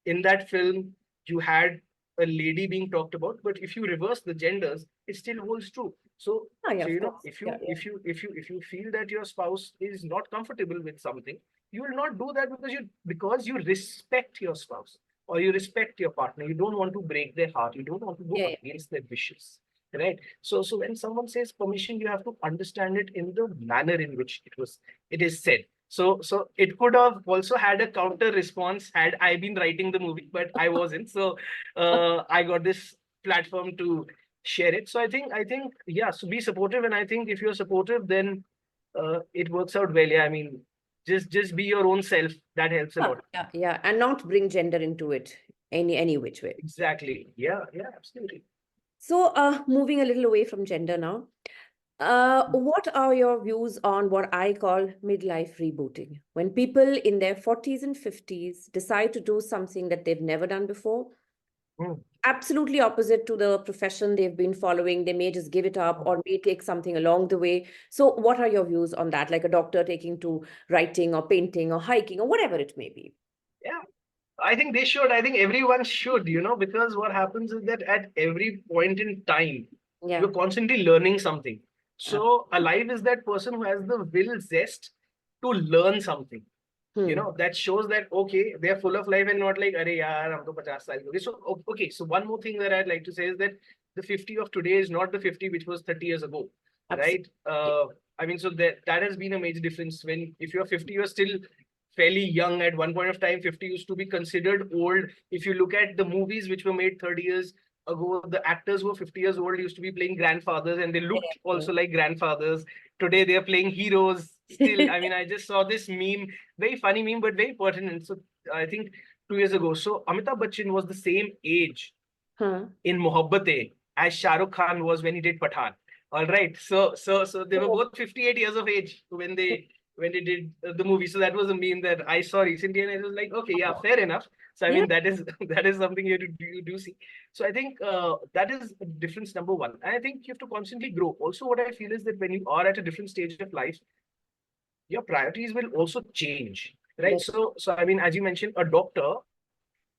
in that film you had a lady being talked about, but if you reverse the genders, it still holds true. So Oh, yeah, so of course. if Yeah, you yeah. if you feel that your spouse is not comfortable with something, you will not do that, because you respect your spouse, or you respect your partner. You don't want to break their heart, you don't want to go Yeah, yeah. against their wishes, right? So when someone says permission, you have to understand it in the manner in which it is said. So it could have also had a counter response had I been writing the movie, but I wasn't. So I got this platform to share it. So I think yeah. So be supportive, and I think if you're supportive, then it works out well. Yeah, I mean, just be your own self. That helps a Yeah, lot. yeah, yeah. And not bring gender into it any which way. Exactly. Yeah. Yeah. Absolutely. So, moving a little away from gender now, what are your views on what I call midlife rebooting? When people in their 40s and 50s decide to do something that they've never done before, Hmm. absolutely opposite to the profession they've been following, they may just give it up or may take something along the way. So, what are your views on that? Like a doctor taking to writing or painting or hiking or whatever it may be. Yeah. I think they should. I think everyone should, because what happens is that at every point in time, Yeah. you're constantly learning something. Uh, So alive is that person who has the will zest to learn something. hmm. That shows that, okay, they're full of life and not like, Arey yaar, hum to 50 saal ke ho gaye." So, okay, so one more thing that I'd like to say is that the 50 of today is not the 50 which was 30 years ago, Absolutely. right? I mean, so that has been a major difference. When if you're 50, you're still fairly young. At one point of time, 50 used to be considered old. If you look at the movies which were made 30 years ago, the actors who were 50 years old used to be playing grandfathers, and they looked also like grandfathers. Today, they are playing heroes still. I mean, I just saw this meme, very funny meme, but very pertinent. So I think 2 years ago. So Amitabh Bachchan was the same age Huh. in Mohabbatein as Shah Rukh Khan was when he did Pathan. All right. So they were Oh. both 58 years of age when they did the movie. So that was a meme that I saw recently, and I was like, okay, yeah, fair enough. So I Yeah. mean, that is that is something you do see. So I think that is difference number one. And I think you have to constantly grow. Also, what I feel is that when you are at a different stage of life, your priorities will also change, right? Yeah. So I mean, as you mentioned, a doctor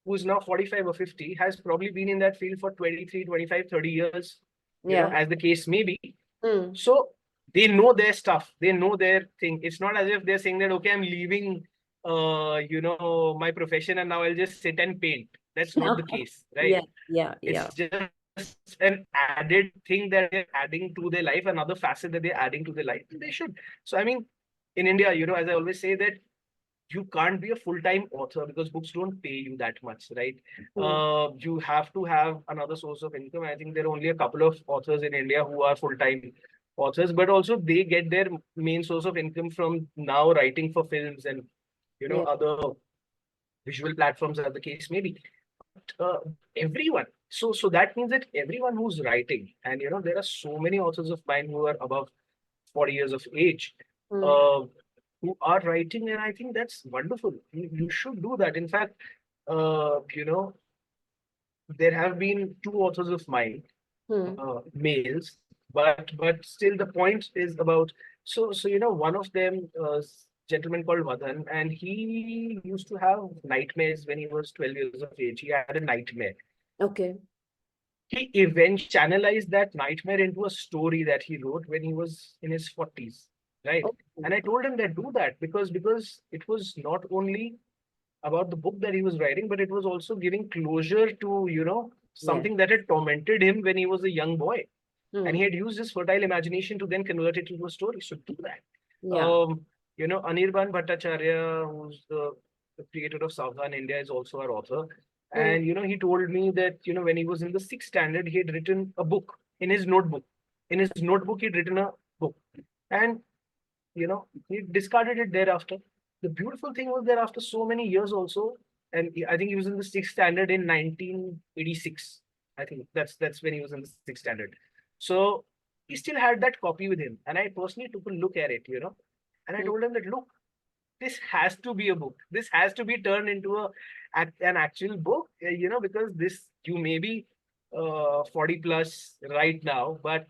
who's now 45 or 50 has probably been in that field for 23, 25, 30 years, Yeah. as the case may be. Hmm. So they know their stuff, they know their thing. It's not as if they're saying that, okay, I'm leaving my profession and now I'll just sit and paint. That's not the case, right? Yeah. Yeah. It's Yeah. just an added thing that they're adding to their life, another facet that they're adding to their life. They should. So I mean, in India, as I always say, that you can't be a full-time author because books don't pay you that much, right? Hmm. You have to have another source of income. I think there are only a couple of authors in India who are full-time authors, but also they get their main source of income from now writing for films and Yeah. other visual platforms, as the case may be. Everyone. So that means that everyone who's writing, and there are so many authors of mine who are above 40 years of age, Hmm. uh, who are writing, and I think that's wonderful. You should do that. In fact, uh, you know, there have been two authors of mine, Hmm. males, but still the point is about. So one of them, gentleman called Madan, and he used to have nightmares when he was 12 years of age. He had a nightmare. Okay. He eventually channelized that nightmare into a story that he wrote when he was in his 40s, right? Okay. And I told him that do that because it was not only about the book that he was writing, but it was also giving closure to Yeah. something that had tormented him when he was a young boy, and Hmm. he had used his fertile imagination to then convert it into a story. So do that. Yeah. Anirban Bhattacharya, who's the creator of Southern India, is also our author. And, he told me that, when he was in the sixth standard, he had written a book in his notebook. In his notebook, he'd written a book. And, he discarded it thereafter. The beautiful thing was that after so many years also, and I think he was in the sixth standard in 1986. I think that's when he was in the sixth standard. So he still had that copy with him. And I personally took a look at it, and I told him that, look, this has to be a book. This has to be turned into an actual book, because you may be 40 plus right now, but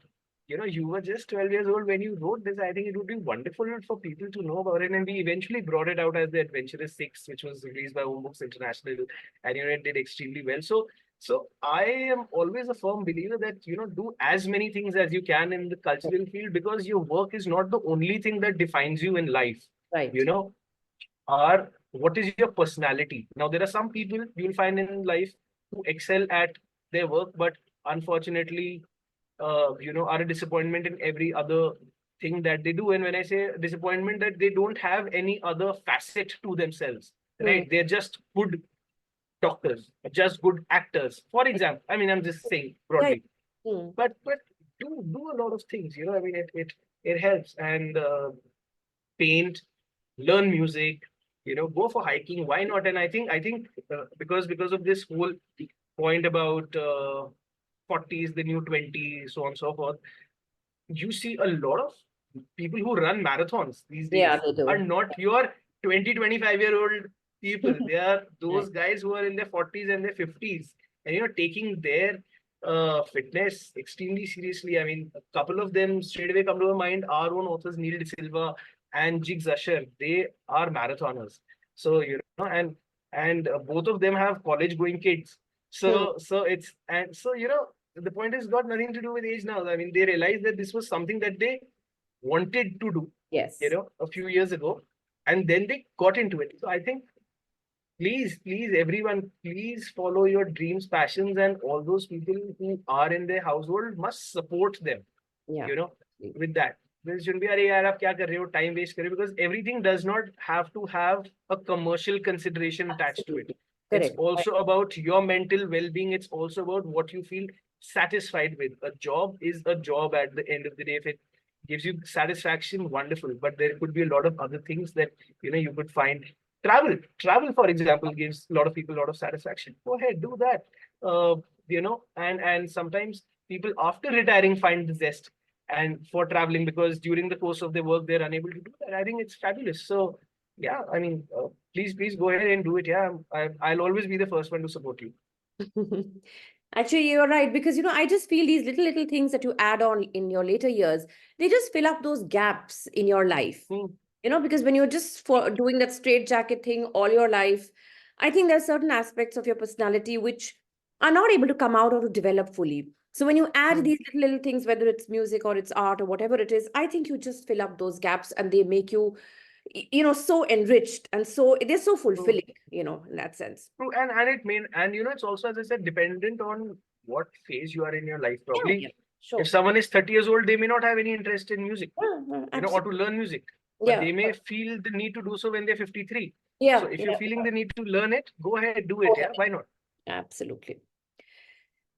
you were just 12 years old when you wrote this. I think it would be wonderful for people to know about it. And we eventually brought it out as The Adventurous Six, which was released by Home Books International, and it did extremely well. So I am always a firm believer that, do as many things as you can in the cultural field, because your work is not the only thing that defines you in life. Right. What is your personality? Now, there are some people you'll find in life who excel at their work, but unfortunately, are a disappointment in every other thing that they do. And when I say disappointment, that they don't have any other facet to themselves, right? They're just good doctors, just good actors. For example, I'm just saying broadly, but do a lot of things. It helps. And paint, learn music, go for hiking. Why not? And I think because of this whole point about 40 is the new 20, so on and so forth, you see a lot of people who run marathons these days they do. are not your 20, 25-year-old people. They are those guys who are in their 40s and their 50s, and taking their fitness extremely seriously. I mean, a couple of them straight away come to my mind. Our own authors, Neil De Silva and Jigs Usher, they are marathoners. So, and both of them have college-going kids. So it's, and so, the point has got nothing to do with age now. I mean, they realized that this was something that they wanted to do, Yes. A few years ago, and then they got into it. So I think, please, everyone, please follow your dreams, passions, and all those people who are in their household must support them, with that. There shouldn't be, "Arey yaar, aap kya kar rahe ho? Time waste kar rahe ho?" Because everything does not have to have a commercial consideration attached to it. Correct. It's also about your mental well-being. It's also about what you feel satisfied with. A job is a job at the end of the day. If it gives you satisfaction, wonderful. But there could be a lot of other things that, you could find. Travel, for example, gives a lot of people a lot of satisfaction. Go ahead, do that. And sometimes people after retiring find the zest and for traveling, because during the course of their work, they're unable to do that. I think it's fabulous. So, yeah, please go ahead and do it. Yeah, I'll always be the first one to support you. Actually, you're right, because I just feel these little things that you add on in your later years, they just fill up those gaps in your life. Because when you're just doing that straight jacket thing all your life, I think there's certain aspects of your personality which are not able to come out or to develop fully. So when you add these little things, whether it's music or it's art or whatever it is, I think you just fill up those gaps and they make you so enriched, and so they're so fulfilling, in that sense. True, and it's also, as I said, dependent on what phase you are in your life. Probably, sure. if someone is 30 years old, they may not have any interest in music, or to learn music. But they may feel the need to do so when they're 53. So if you're feeling the need to learn it, go ahead, do it. Why not? Absolutely.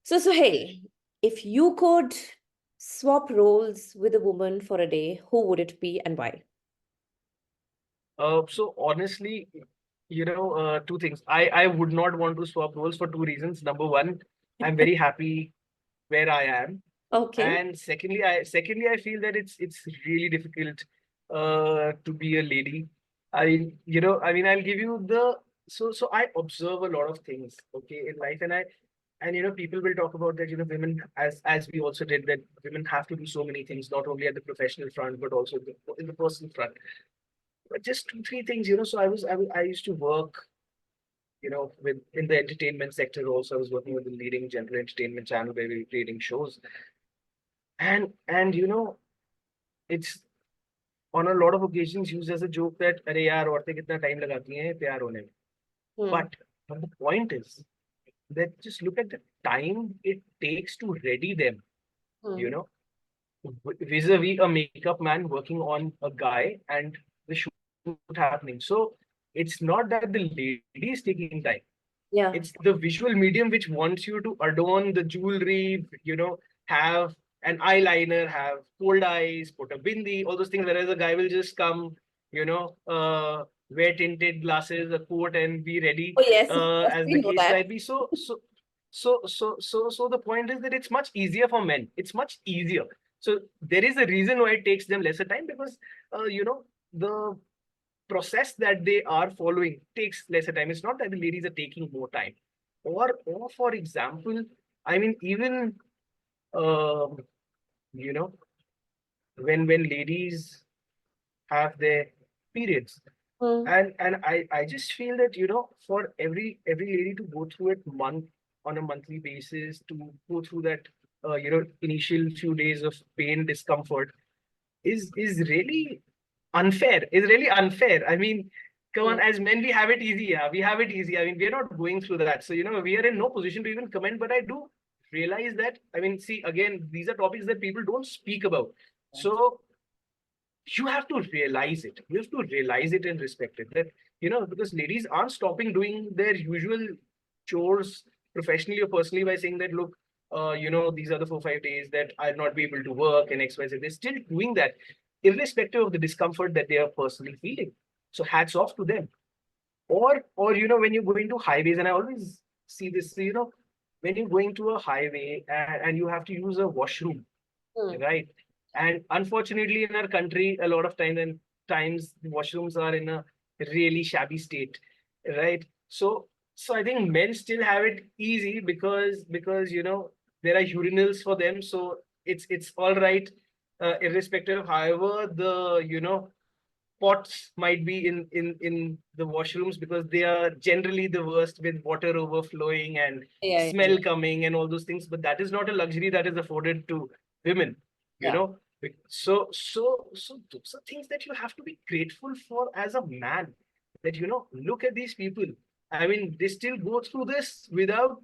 So, Suhail, if you could swap roles with a woman for a day, who would it be and why? So honestly, two things. I would not want to swap roles for two reasons. Number one, I'm very happy where I am. Okay. And secondly, I feel that it's really difficult to be a lady. I'll give you so I observe a lot of things, okay, in life, and people will talk about that, women, as we also did, that women have to do so many things, not only at the professional front, but also in the personal front. But just 2, 3 things, So I used to work, in the entertainment sector also. I was working with the leading general entertainment channel where we were creating shows. And it's on a lot of occasions used as a joke that, "Arey yaar, औरतें कितना time लगाती हैं प्यार होने में." But the point is that just look at the time it takes to ready them, vis-a-vis a makeup man working on a guy and the shoot happening. So it's not that the lady is taking time. Yeah. It's the visual medium which wants you to adorn the jewelry, have an eyeliner, have cold eyes, put a bindi, all those things. Whereas a guy will just come, wear tinted glasses, a coat, and be ready, Oh, yes. Yes, as we the know case that. might be. So the point is that it's much easier for men. It's much easier. So there is a reason why it takes them lesser time, because, the process that they are following takes lesser time. It's not that the ladies are taking more time. Or for example, I mean, even, um, you know, when ladies have their periods, Mm. and I just feel that, for every lady to go through it on a monthly basis, to go through that, initial few days of pain, discomfort, is really unfair. Is really unfair. I mean, come on, Mm. as men, we have it easy. Yeah, we have it easy. I mean, we're not going through that. So, we are in no position to even comment, but I do realize that, I mean, see, again, these are topics that people don't speak about. So you have to realize it. You have to realize it and respect it. That, because ladies aren't stopping doing their usual chores professionally or personally by saying that, look, these are the 4 5 days that I'll not be able to work and XYZ. They're still doing that, irrespective of the discomfort that they are personally feeling. So hats off to them. Or when you're going to highways, and I always see this, when you're going to a highway, and you have to use a washroom, Mm. right? And unfortunately, in our country, a lot of times the washrooms are in a really shabby state, right? So I think men still have it easy, because there are urinals for them, so it's all right, irrespective of however the pots might be in the washrooms, because they are generally the worst, with water overflowing and Yeah, yeah, smell coming and all those things. But that is not a luxury that is afforded to women, you yeah. know. So those are things that you have to be grateful for as a man. That, look at these people. I mean, they still go through this without,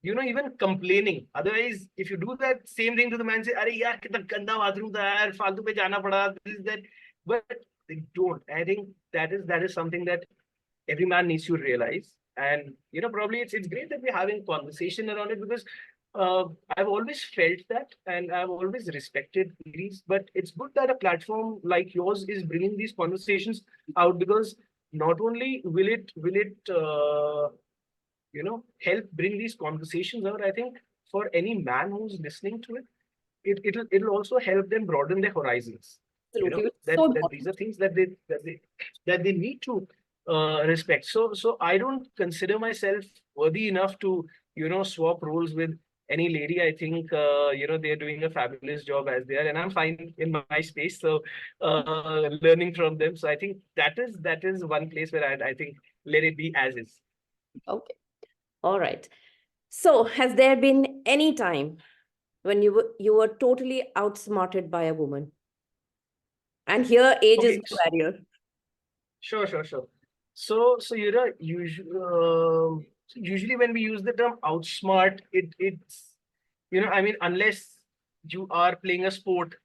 even complaining. Otherwise, if you do that same thing to the man, say, "Arey yaar, kitna ganda bathroom tha yaar, faltu pe jana pada," this that. But they don't. I think that is something that every man needs to realize. And, probably it's great that we're having conversation around it, because I've always felt that, and I've always respected ladies. But it's good that a platform like yours is bringing these conversations out, because not only will it help bring these conversations out. I think for any man who's listening to it, it'll also help them broaden their horizons. Absolutely. Which is That so these important. are things that they need to respect. So I don't consider myself worthy enough to swap roles with any lady. I think they're doing a fabulous job as they are, and I'm fine in my space. So learning from them. So I think that is one place where I think let it be as is. Okay. All right. So, has there been any time when you were totally outsmarted by a woman? And here, age is Okay. no barrier. Sure. So usually when we use the term outsmart, it's I mean, unless you are playing a sport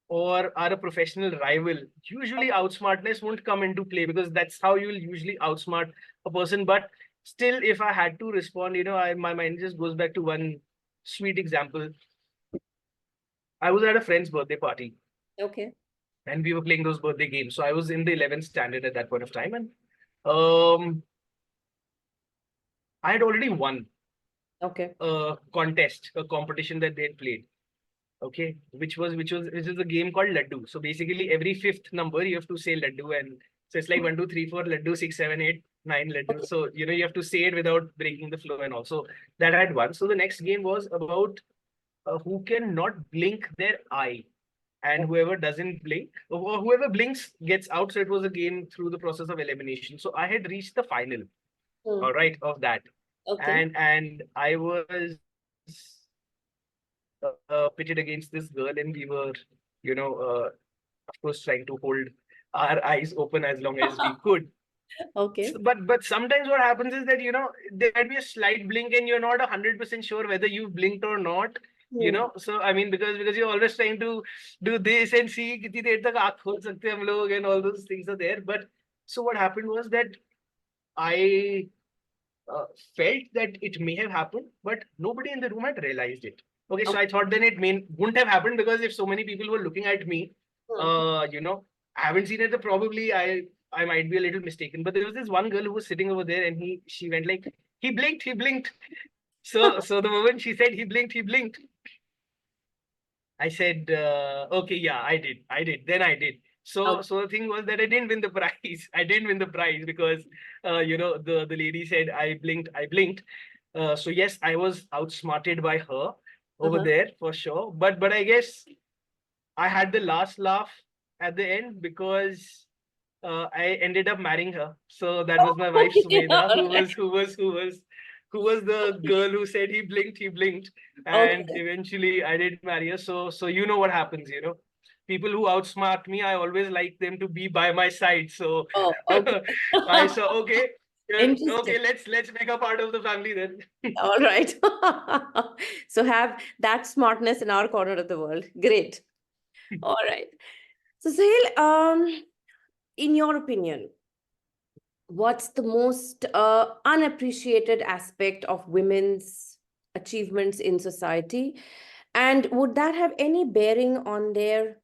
or are a professional rival, usually outsmartness won't come into play, because that's how you'll usually outsmart a person. But still, if I had to respond, my mind just goes back to one sweet example. I was at a friend's birthday party, Okay. and we were playing those birthday games. So I was in the 11th standard at that point of time, and um, I had already won Okay. a contest, a competition that they had played. Okay, which is a game called Laddu. So basically, every fifth number you have to say Laddu, and so it's like 1 2 3 4 Laddu, 6 7 8 9 Laddu. Okay. So you have to say it without breaking the flow, and also that I had won. So the next game was about who can not blink their eye, and whoever doesn't blink, or whoever blinks gets out. So it was a game through the process of elimination. So I had reached the final, Hmm. all right, of that, Okay. and I was pitted against this girl, and we were, you know, of course, trying to hold our eyes open as long as we could. Okay. But sometimes what happens is that there might be a slight blink, and you're not 100% sure whether you blinked or not. Hmm. So I mean, because you're always trying to do this and see kitni der tak aankh khol sakte hain hum log, and all those things are there. But so what happened was that I felt that it may have happened, but nobody in the room had realized it. Okay, so Okay. I thought then it wouldn't have happened, because if so many people were looking at me, you know, I haven't seen it, then probably I might be a little mistaken. But there was this one girl who was sitting over there, and she went like, he blinked. So the moment she said he blinked, I said, okay, yeah, I did. Then I did. Okay. So the thing was that I didn't win the prize. I didn't win the prize because, you know, the lady said I blinked. So yes, I was outsmarted by her over Uh-huh. there for sure. But I guess I had the last laugh at the end, because I ended up marrying her. So that was my wife Okay. Sumedha, All right. who was the girl who said he blinked, and Okay. eventually I did marry her. So you know what happens, you know. People who outsmart me, I always like them to be by my side. So Oh, okay. I saw, okay, Interesting. okay, let's make a part of the family then. All right. So have that smartness in our corner of the world. Great. All right. So Sahil, in your opinion, what's the most unappreciated aspect of women's achievements in society? And would that have any bearing on their,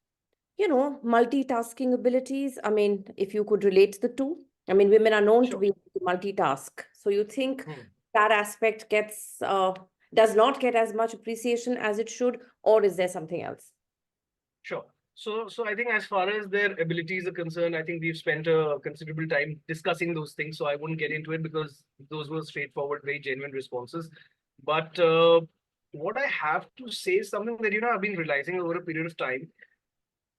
multitasking abilities? I mean, if you could relate the two. I mean, women are known to Sure. be able to multitask. So you think Hmm. that aspect does not get as much appreciation as it should, or is there something else? Sure. So I think as far as their abilities are concerned, I think we've spent a considerable time discussing those things. So I wouldn't get into it, because those were straightforward, very genuine responses. But what I have to say is something that, you know, I've been realizing over a period of time.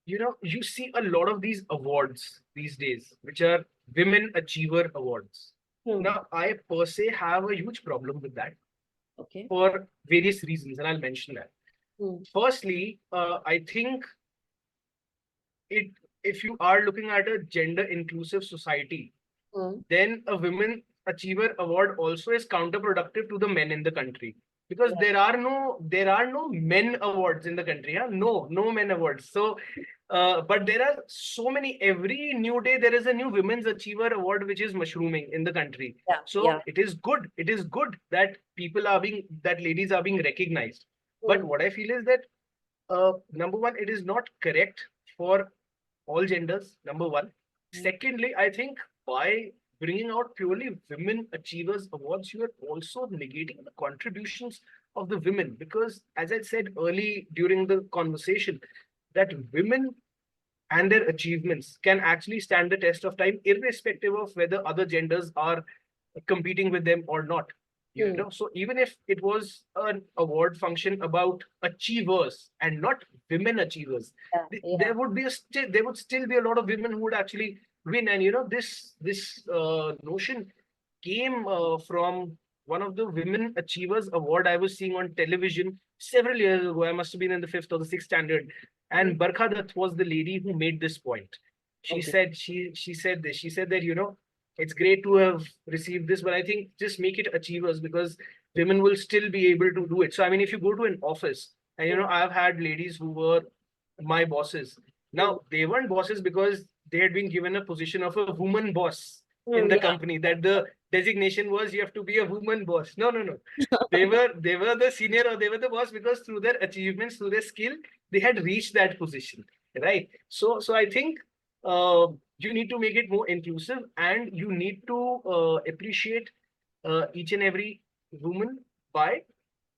You know, you see a lot of these awards these days, which are Women Achiever Awards. Hmm. Now, I per se have a huge problem with that Okay. for various reasons, and I'll mention that. Hmm. Firstly, I think it if you are looking at a gender inclusive society, Hmm. then a women achiever award also is counterproductive to the men in the country, because there are no men awards in the country. Huh? No men awards. So but there are so many. Every new day there is a new women's achiever award which is mushrooming in the country. Yeah. Yeah. So it is good that ladies are being recognized. But Hmm. what I feel is that, number one, it is not correct for all genders, number one. Hmm. Secondly, I think by bringing out purely women achievers awards, you are also negating the contributions of the women. Because, as I said early during the conversation, that women and their achievements can actually stand the test of time, irrespective of whether other genders are competing with them or not. You Hmm. know, so even if it was an award function about achievers and not women achievers, Yeah. Yeah. there would be there would still be a lot of women who would actually win. And you know, this notion came from one of the Women Achievers Award I was seeing on television several years ago. I must have been in the fifth or the sixth standard, Hmm. and Barkha Dutt was the lady who made this point. She Okay. said she said this. She said that, you know, it's great to have received this, but I think just make it achievers, because women will still be able to do it. So I mean, if you go to an office, and you Hmm. know, I've had ladies who were my bosses. Hmm. Now they weren't bosses because they had been given a position of a woman boss in Hmm. the Yeah. company, that the designation was you have to be a woman boss. No. They were the senior, or they were the boss, because through their achievements, through their skill, they had reached that position, right? So I think you need to make it more inclusive, and you need to appreciate each and every woman by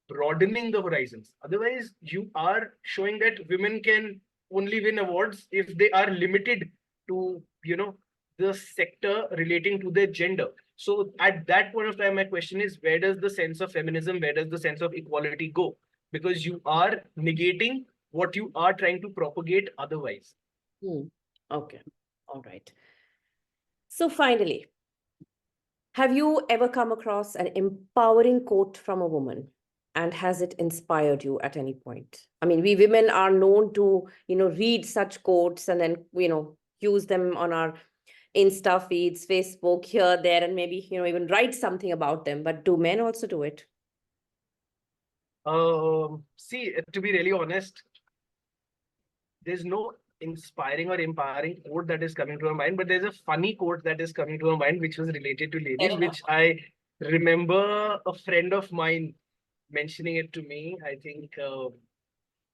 broadening the horizons. Otherwise, you are showing that women can only win awards if they are limited to, you know, the sector relating to their gender. So at that point of time, my question is, where does the sense of feminism, where does the sense of equality go? Because you are negating what you are trying to propagate otherwise. Hmm. Okay. All right. So finally, have you ever come across an empowering quote from a woman? And has it inspired you at any point? I mean, we women are known to, read such quotes and then, use them on our Insta feeds, Facebook, here, there, and maybe, even write something about them. But do men also do it? See, to be really honest, there's no inspiring or empowering quote that is coming to my mind, but there's a funny quote that is coming to my mind, which was related to Fair ladies, enough. which I remember a friend of mine mentioning it to me. I think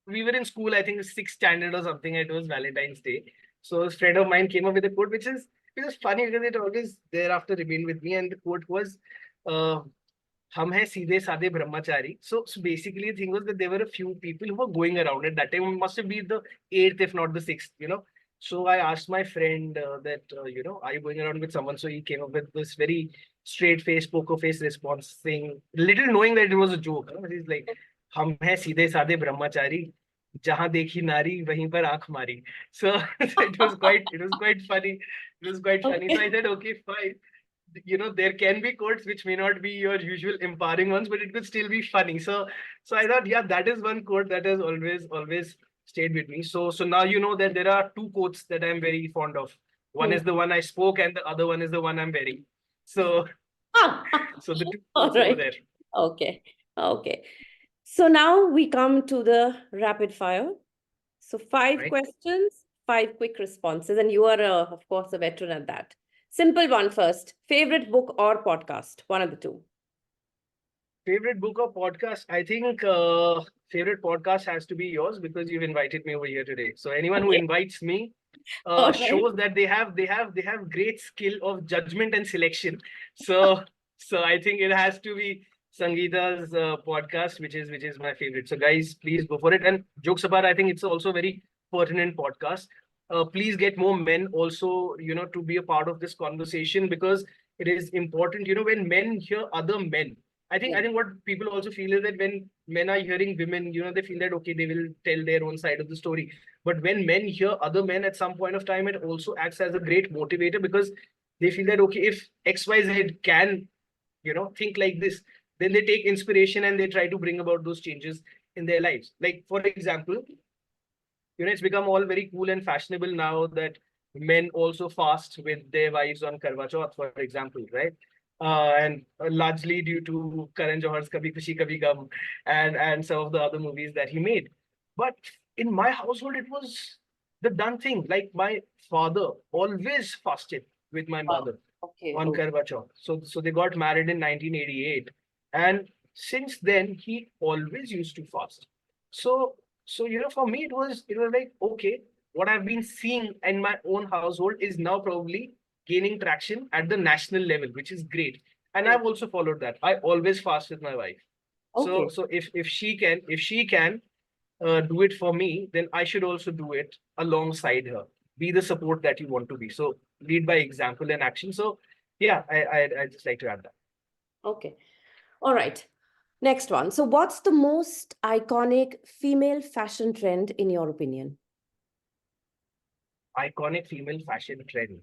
we were in school, I think sixth standard or something. It was Valentine's Day. So a friend of mine came up with a quote, which is funny because it always thereafter remained with me. And the quote was, uh, "Hum hai seedhe saade brahmachari." So basically, the thing was that there were a few people who were going around at that time. It must have been the eighth, if not the sixth. So I asked my friend that, are you going around with someone? So he came up with this very straight face, poker face response, saying, little knowing that it was a joke. He's like, "हम हैं सीधे साधे ब्रह्मचारी, जहां देखी नारी वहीं पर आंख मारी." So, so it was quite funny. It was quite funny. So Okay. I said, okay, fine. There can be quotes which may not be your usual empowering ones, but it could still be funny. So I thought, yeah, that is one quote that has always stayed with me. So now you know that there are two quotes that I'm very fond of. One is the one I spoke, and the other one is the one I'm wearing. So so the two All quotes over right. there. Okay. Okay. So now we come to the rapid fire. So 5 Right. questions, 5 quick responses, and you are, of course, a veteran at that. Simple one first. Favorite book or podcast? One of the two. Favorite book or podcast? I think favorite podcast has to be yours because you've invited me over here today. So anyone who Okay. invites me All right. shows that they have great skill of judgment and selection. So I think it has to be Sangeeta's podcast, which is my favorite. So guys, please go for it. And jokes apart, I think it's also a very pertinent podcast. Please get more men also, to be a part of this conversation because it is important. When men hear other men, I Yeah. think what people also feel is that when men are hearing women, they feel that okay, they will tell their own side of the story. But when men hear other men at some point of time, it also acts as a great motivator because they feel that okay, if XYZ can, think like this, then they take inspiration and they try to bring about those changes in their lives. Like, for example, it's become all very cool and fashionable now that men also fast with their wives on Karwa Chauth, for example, right? And largely due to Karan Johar's Kabhi Khushi Kabhi Gum and some of the other movies that he made. But in my household, it was the done thing. Like my father always fasted with my Wow. mother Okay. on Okay. Karwa Chauth. So they got married in 1988, and since then he always used to fast. So for me it was like okay, what I've been seeing in my own household is now probably gaining traction at the national level, which is great. And Yeah. I've also followed that. I always fast with my wife. So Okay. so if she can do it for me, then I should also do it alongside her. Be the support that you want to be. So lead by example and action. So yeah, I just like to add that. Okay. All right. Next one. So, what's the most iconic female fashion trend in your opinion? Iconic female fashion trend.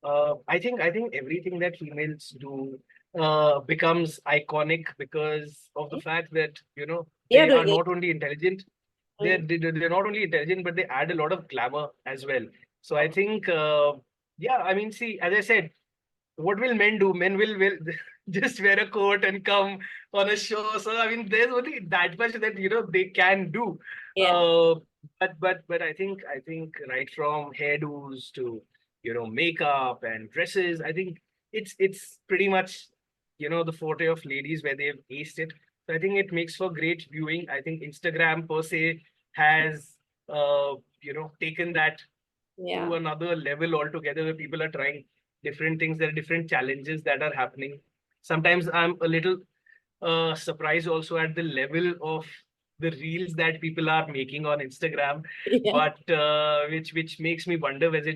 I think everything that females do becomes iconic because of the fact that They are they are doing it. not only intelligent, they're Mm. they're not only intelligent, but they add a lot of glamour as well. So I think yeah, I mean, see, as I said, what will men do? Men will just wear a coat and come on a show. So I mean, there's only that much that they can do. Yeah. Uh, but I think right from hairdos to makeup and dresses, I think it's pretty much the forte of ladies where they've aced it. So I think it makes for great viewing. I think Instagram per se has taken that Yeah. to another level altogether where people are trying different things. There are different challenges that are happening. Sometimes I'm a little surprised also at the level of the reels that people are making on Instagram, Yeah. but which makes me wonder whether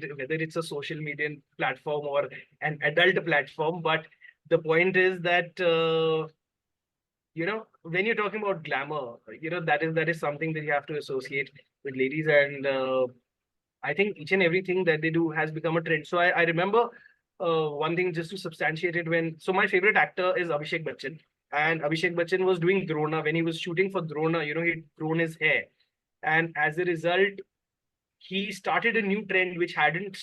it's a social media platform or an adult platform. But the point is that when you're talking about glamour, that is something that you have to associate with ladies. And I think each and everything that they do has become a trend. So I remember one thing just to substantiate it. So my favorite actor is Abhishek Bachchan, and Abhishek Bachchan was doing Drona when he was shooting for Drona. He'd grown his hair, and as a result, he started a new trend which hadn't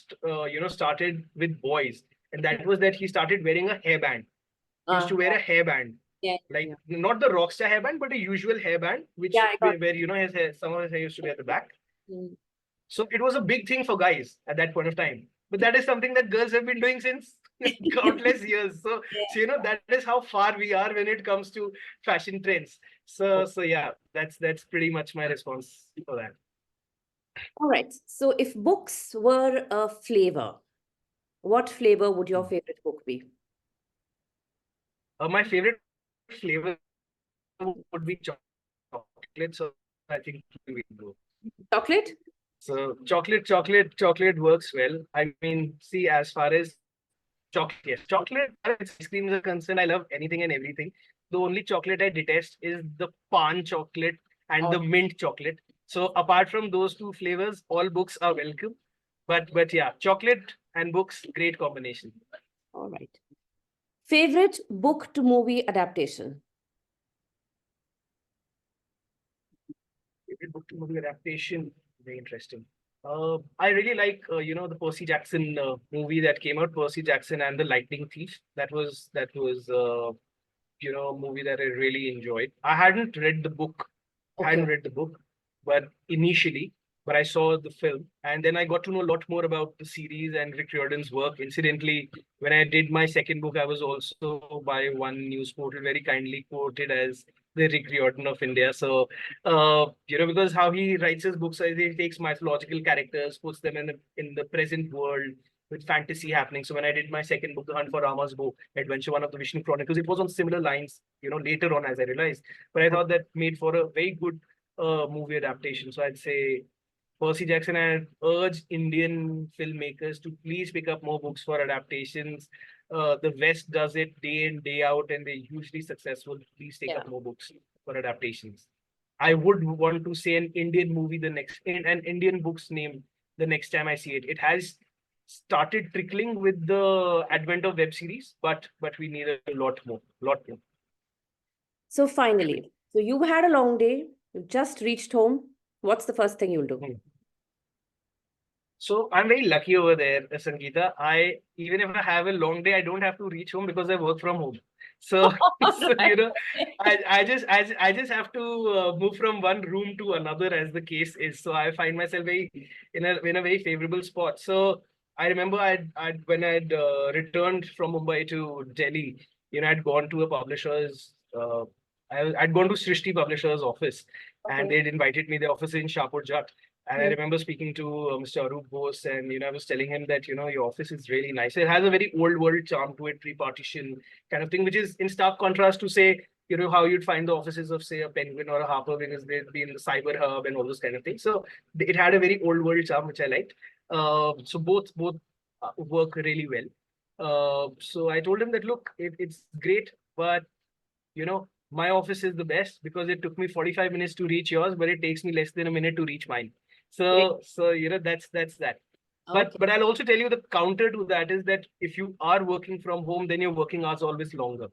started with boys, and that was that he started wearing a hairband. He used to wear a hairband, Yeah. like Yeah. not the rockstar hairband, but a usual hairband, Yeah. which I got where his hair, some of his hair used to be at the back. it. So it was a big thing for guys at that point of time. But that is something that girls have been doing since. countless years. So, you know, that is how far we are when it comes to fashion trends. So yeah, that's pretty much my response for that. All right. So if books were a flavor, what flavor would your favorite book be? My favorite flavor would be chocolate. So I think we go. Chocolate? So chocolate works well. I mean, see, as far as chocolate, yes, chocolate, as far as ice creams are concerned, I love anything and everything. The only chocolate I detest is the pan chocolate and the mint chocolate. So apart from those two flavors, all books are welcome. But yeah, chocolate and books, great combination. All right. Favorite book to movie adaptation? Favorite book to movie adaptation, very interesting. I really like you know, the Percy Jackson movie that came out, Percy Jackson and the Lightning Thief. That was you know, a movie that I really enjoyed. I hadn't read the book, hadn't read the book, but initially, but I saw the film, and then I got to know a lot more about the series and Rick Riordan's work. Incidentally, when I did my second book, I was also by one news portal very kindly quoted as the Rick Riordan of India. So, you know, because how he writes his books, he takes mythological characters, puts them in the present world with fantasy happening. So when I did my second book, The Hunt for Rama's Bow, Adventure One of the Vishnu Chronicles, it was on similar lines, you know, later on as I realized. But I thought that made for a very good movie adaptation. So I'd say Percy Jackson. I urge Indian filmmakers to please pick up more books for adaptations. The West does it day in, day out, and they're hugely successful. Please take up more books for adaptations. I would want to say an Indian movie an Indian book's name the next time I see it. It has started trickling with the advent of web series, but we need a lot more. So finally, so you've had a long day, you've just reached home. What's the first thing you'll do? So I'm very lucky over there, Sangeeta. Even if I have a long day, I don't have to reach home because I work from home. So, you know, I just have to move from one room to another as the case is. So I find myself in a very favorable spot. So I remember when I'd returned from Mumbai to Delhi, you know, I'd gone to a publisher's. I'd gone to Srishti Publishers' office, and they'd invited me. The office in Shahpur Jat. And I remember speaking to Mr. Arup Bose, and you know, I was telling him that, you know, your office is really nice. It has a very old world charm to it, pre-partition kind of thing, which is in stark contrast to, say, you know, how you'd find the offices of, say, a Penguin or a Harper, because they'd be in the cyber hub and all those kind of things. So it had a very old world charm, which I liked. So both work really well. So I told him that, look, it's great, but you know, my office is the best because it took me 45 minutes to reach yours, but it takes me less than a minute to reach mine. So you know, that's that. But I'll also tell you the counter to that is that if you are working from home, then your working hours always longer.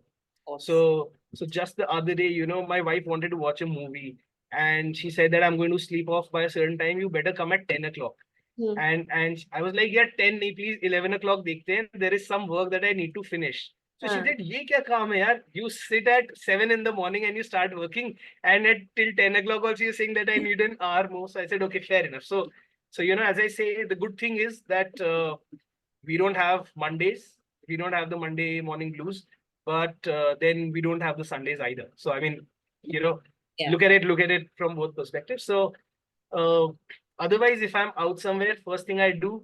So just the other day, you know, my wife wanted to watch a movie, and she said that I'm going to sleep off by a certain time. You better come at 10 o'clock. And I was like, yeah, 10 nahi, please, 11 o'clock dekhte hain. There is some work that I need to finish. So she said, ye kya kaam hai yaar? You sit at 7 in the morning and you start working, and at till 10 o'clock also you're saying that I need an hour more. So I said, okay, fair enough. So you know, as I say, the good thing is that we don't have Mondays. We don't have the Monday morning blues, but then we don't have the Sundays either. So I mean, you know, look at it from both perspectives. So otherwise, if I'm out somewhere, first thing I do,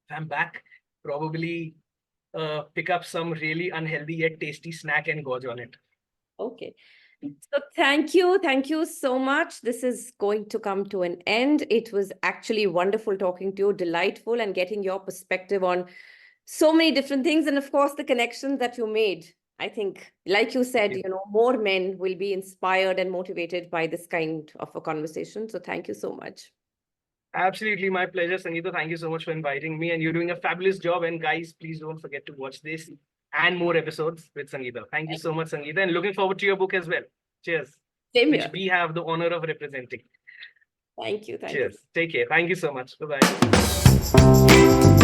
if I'm back, probably pick up some really unhealthy yet tasty snack and gorge on it. Okay. So thank you so much. This is going to come to an end. It was actually wonderful talking to you, delightful, and getting your perspective on so many different things. And of course, the connections that you made. I think, like you said, you know, more men will be inspired and motivated by this kind of a conversation. So thank you so much. Absolutely, my pleasure, Sangeeta. Thank you so much for inviting me, and you're doing a fabulous job. And guys, please don't forget to watch this and more episodes with Sangeeta. Thank you so much, Sangeeta, and looking forward to your book as well. Cheers. Same which here. we have the honor of representing. Thank you. Cheers. Take care. Thank you so much. Bye-bye.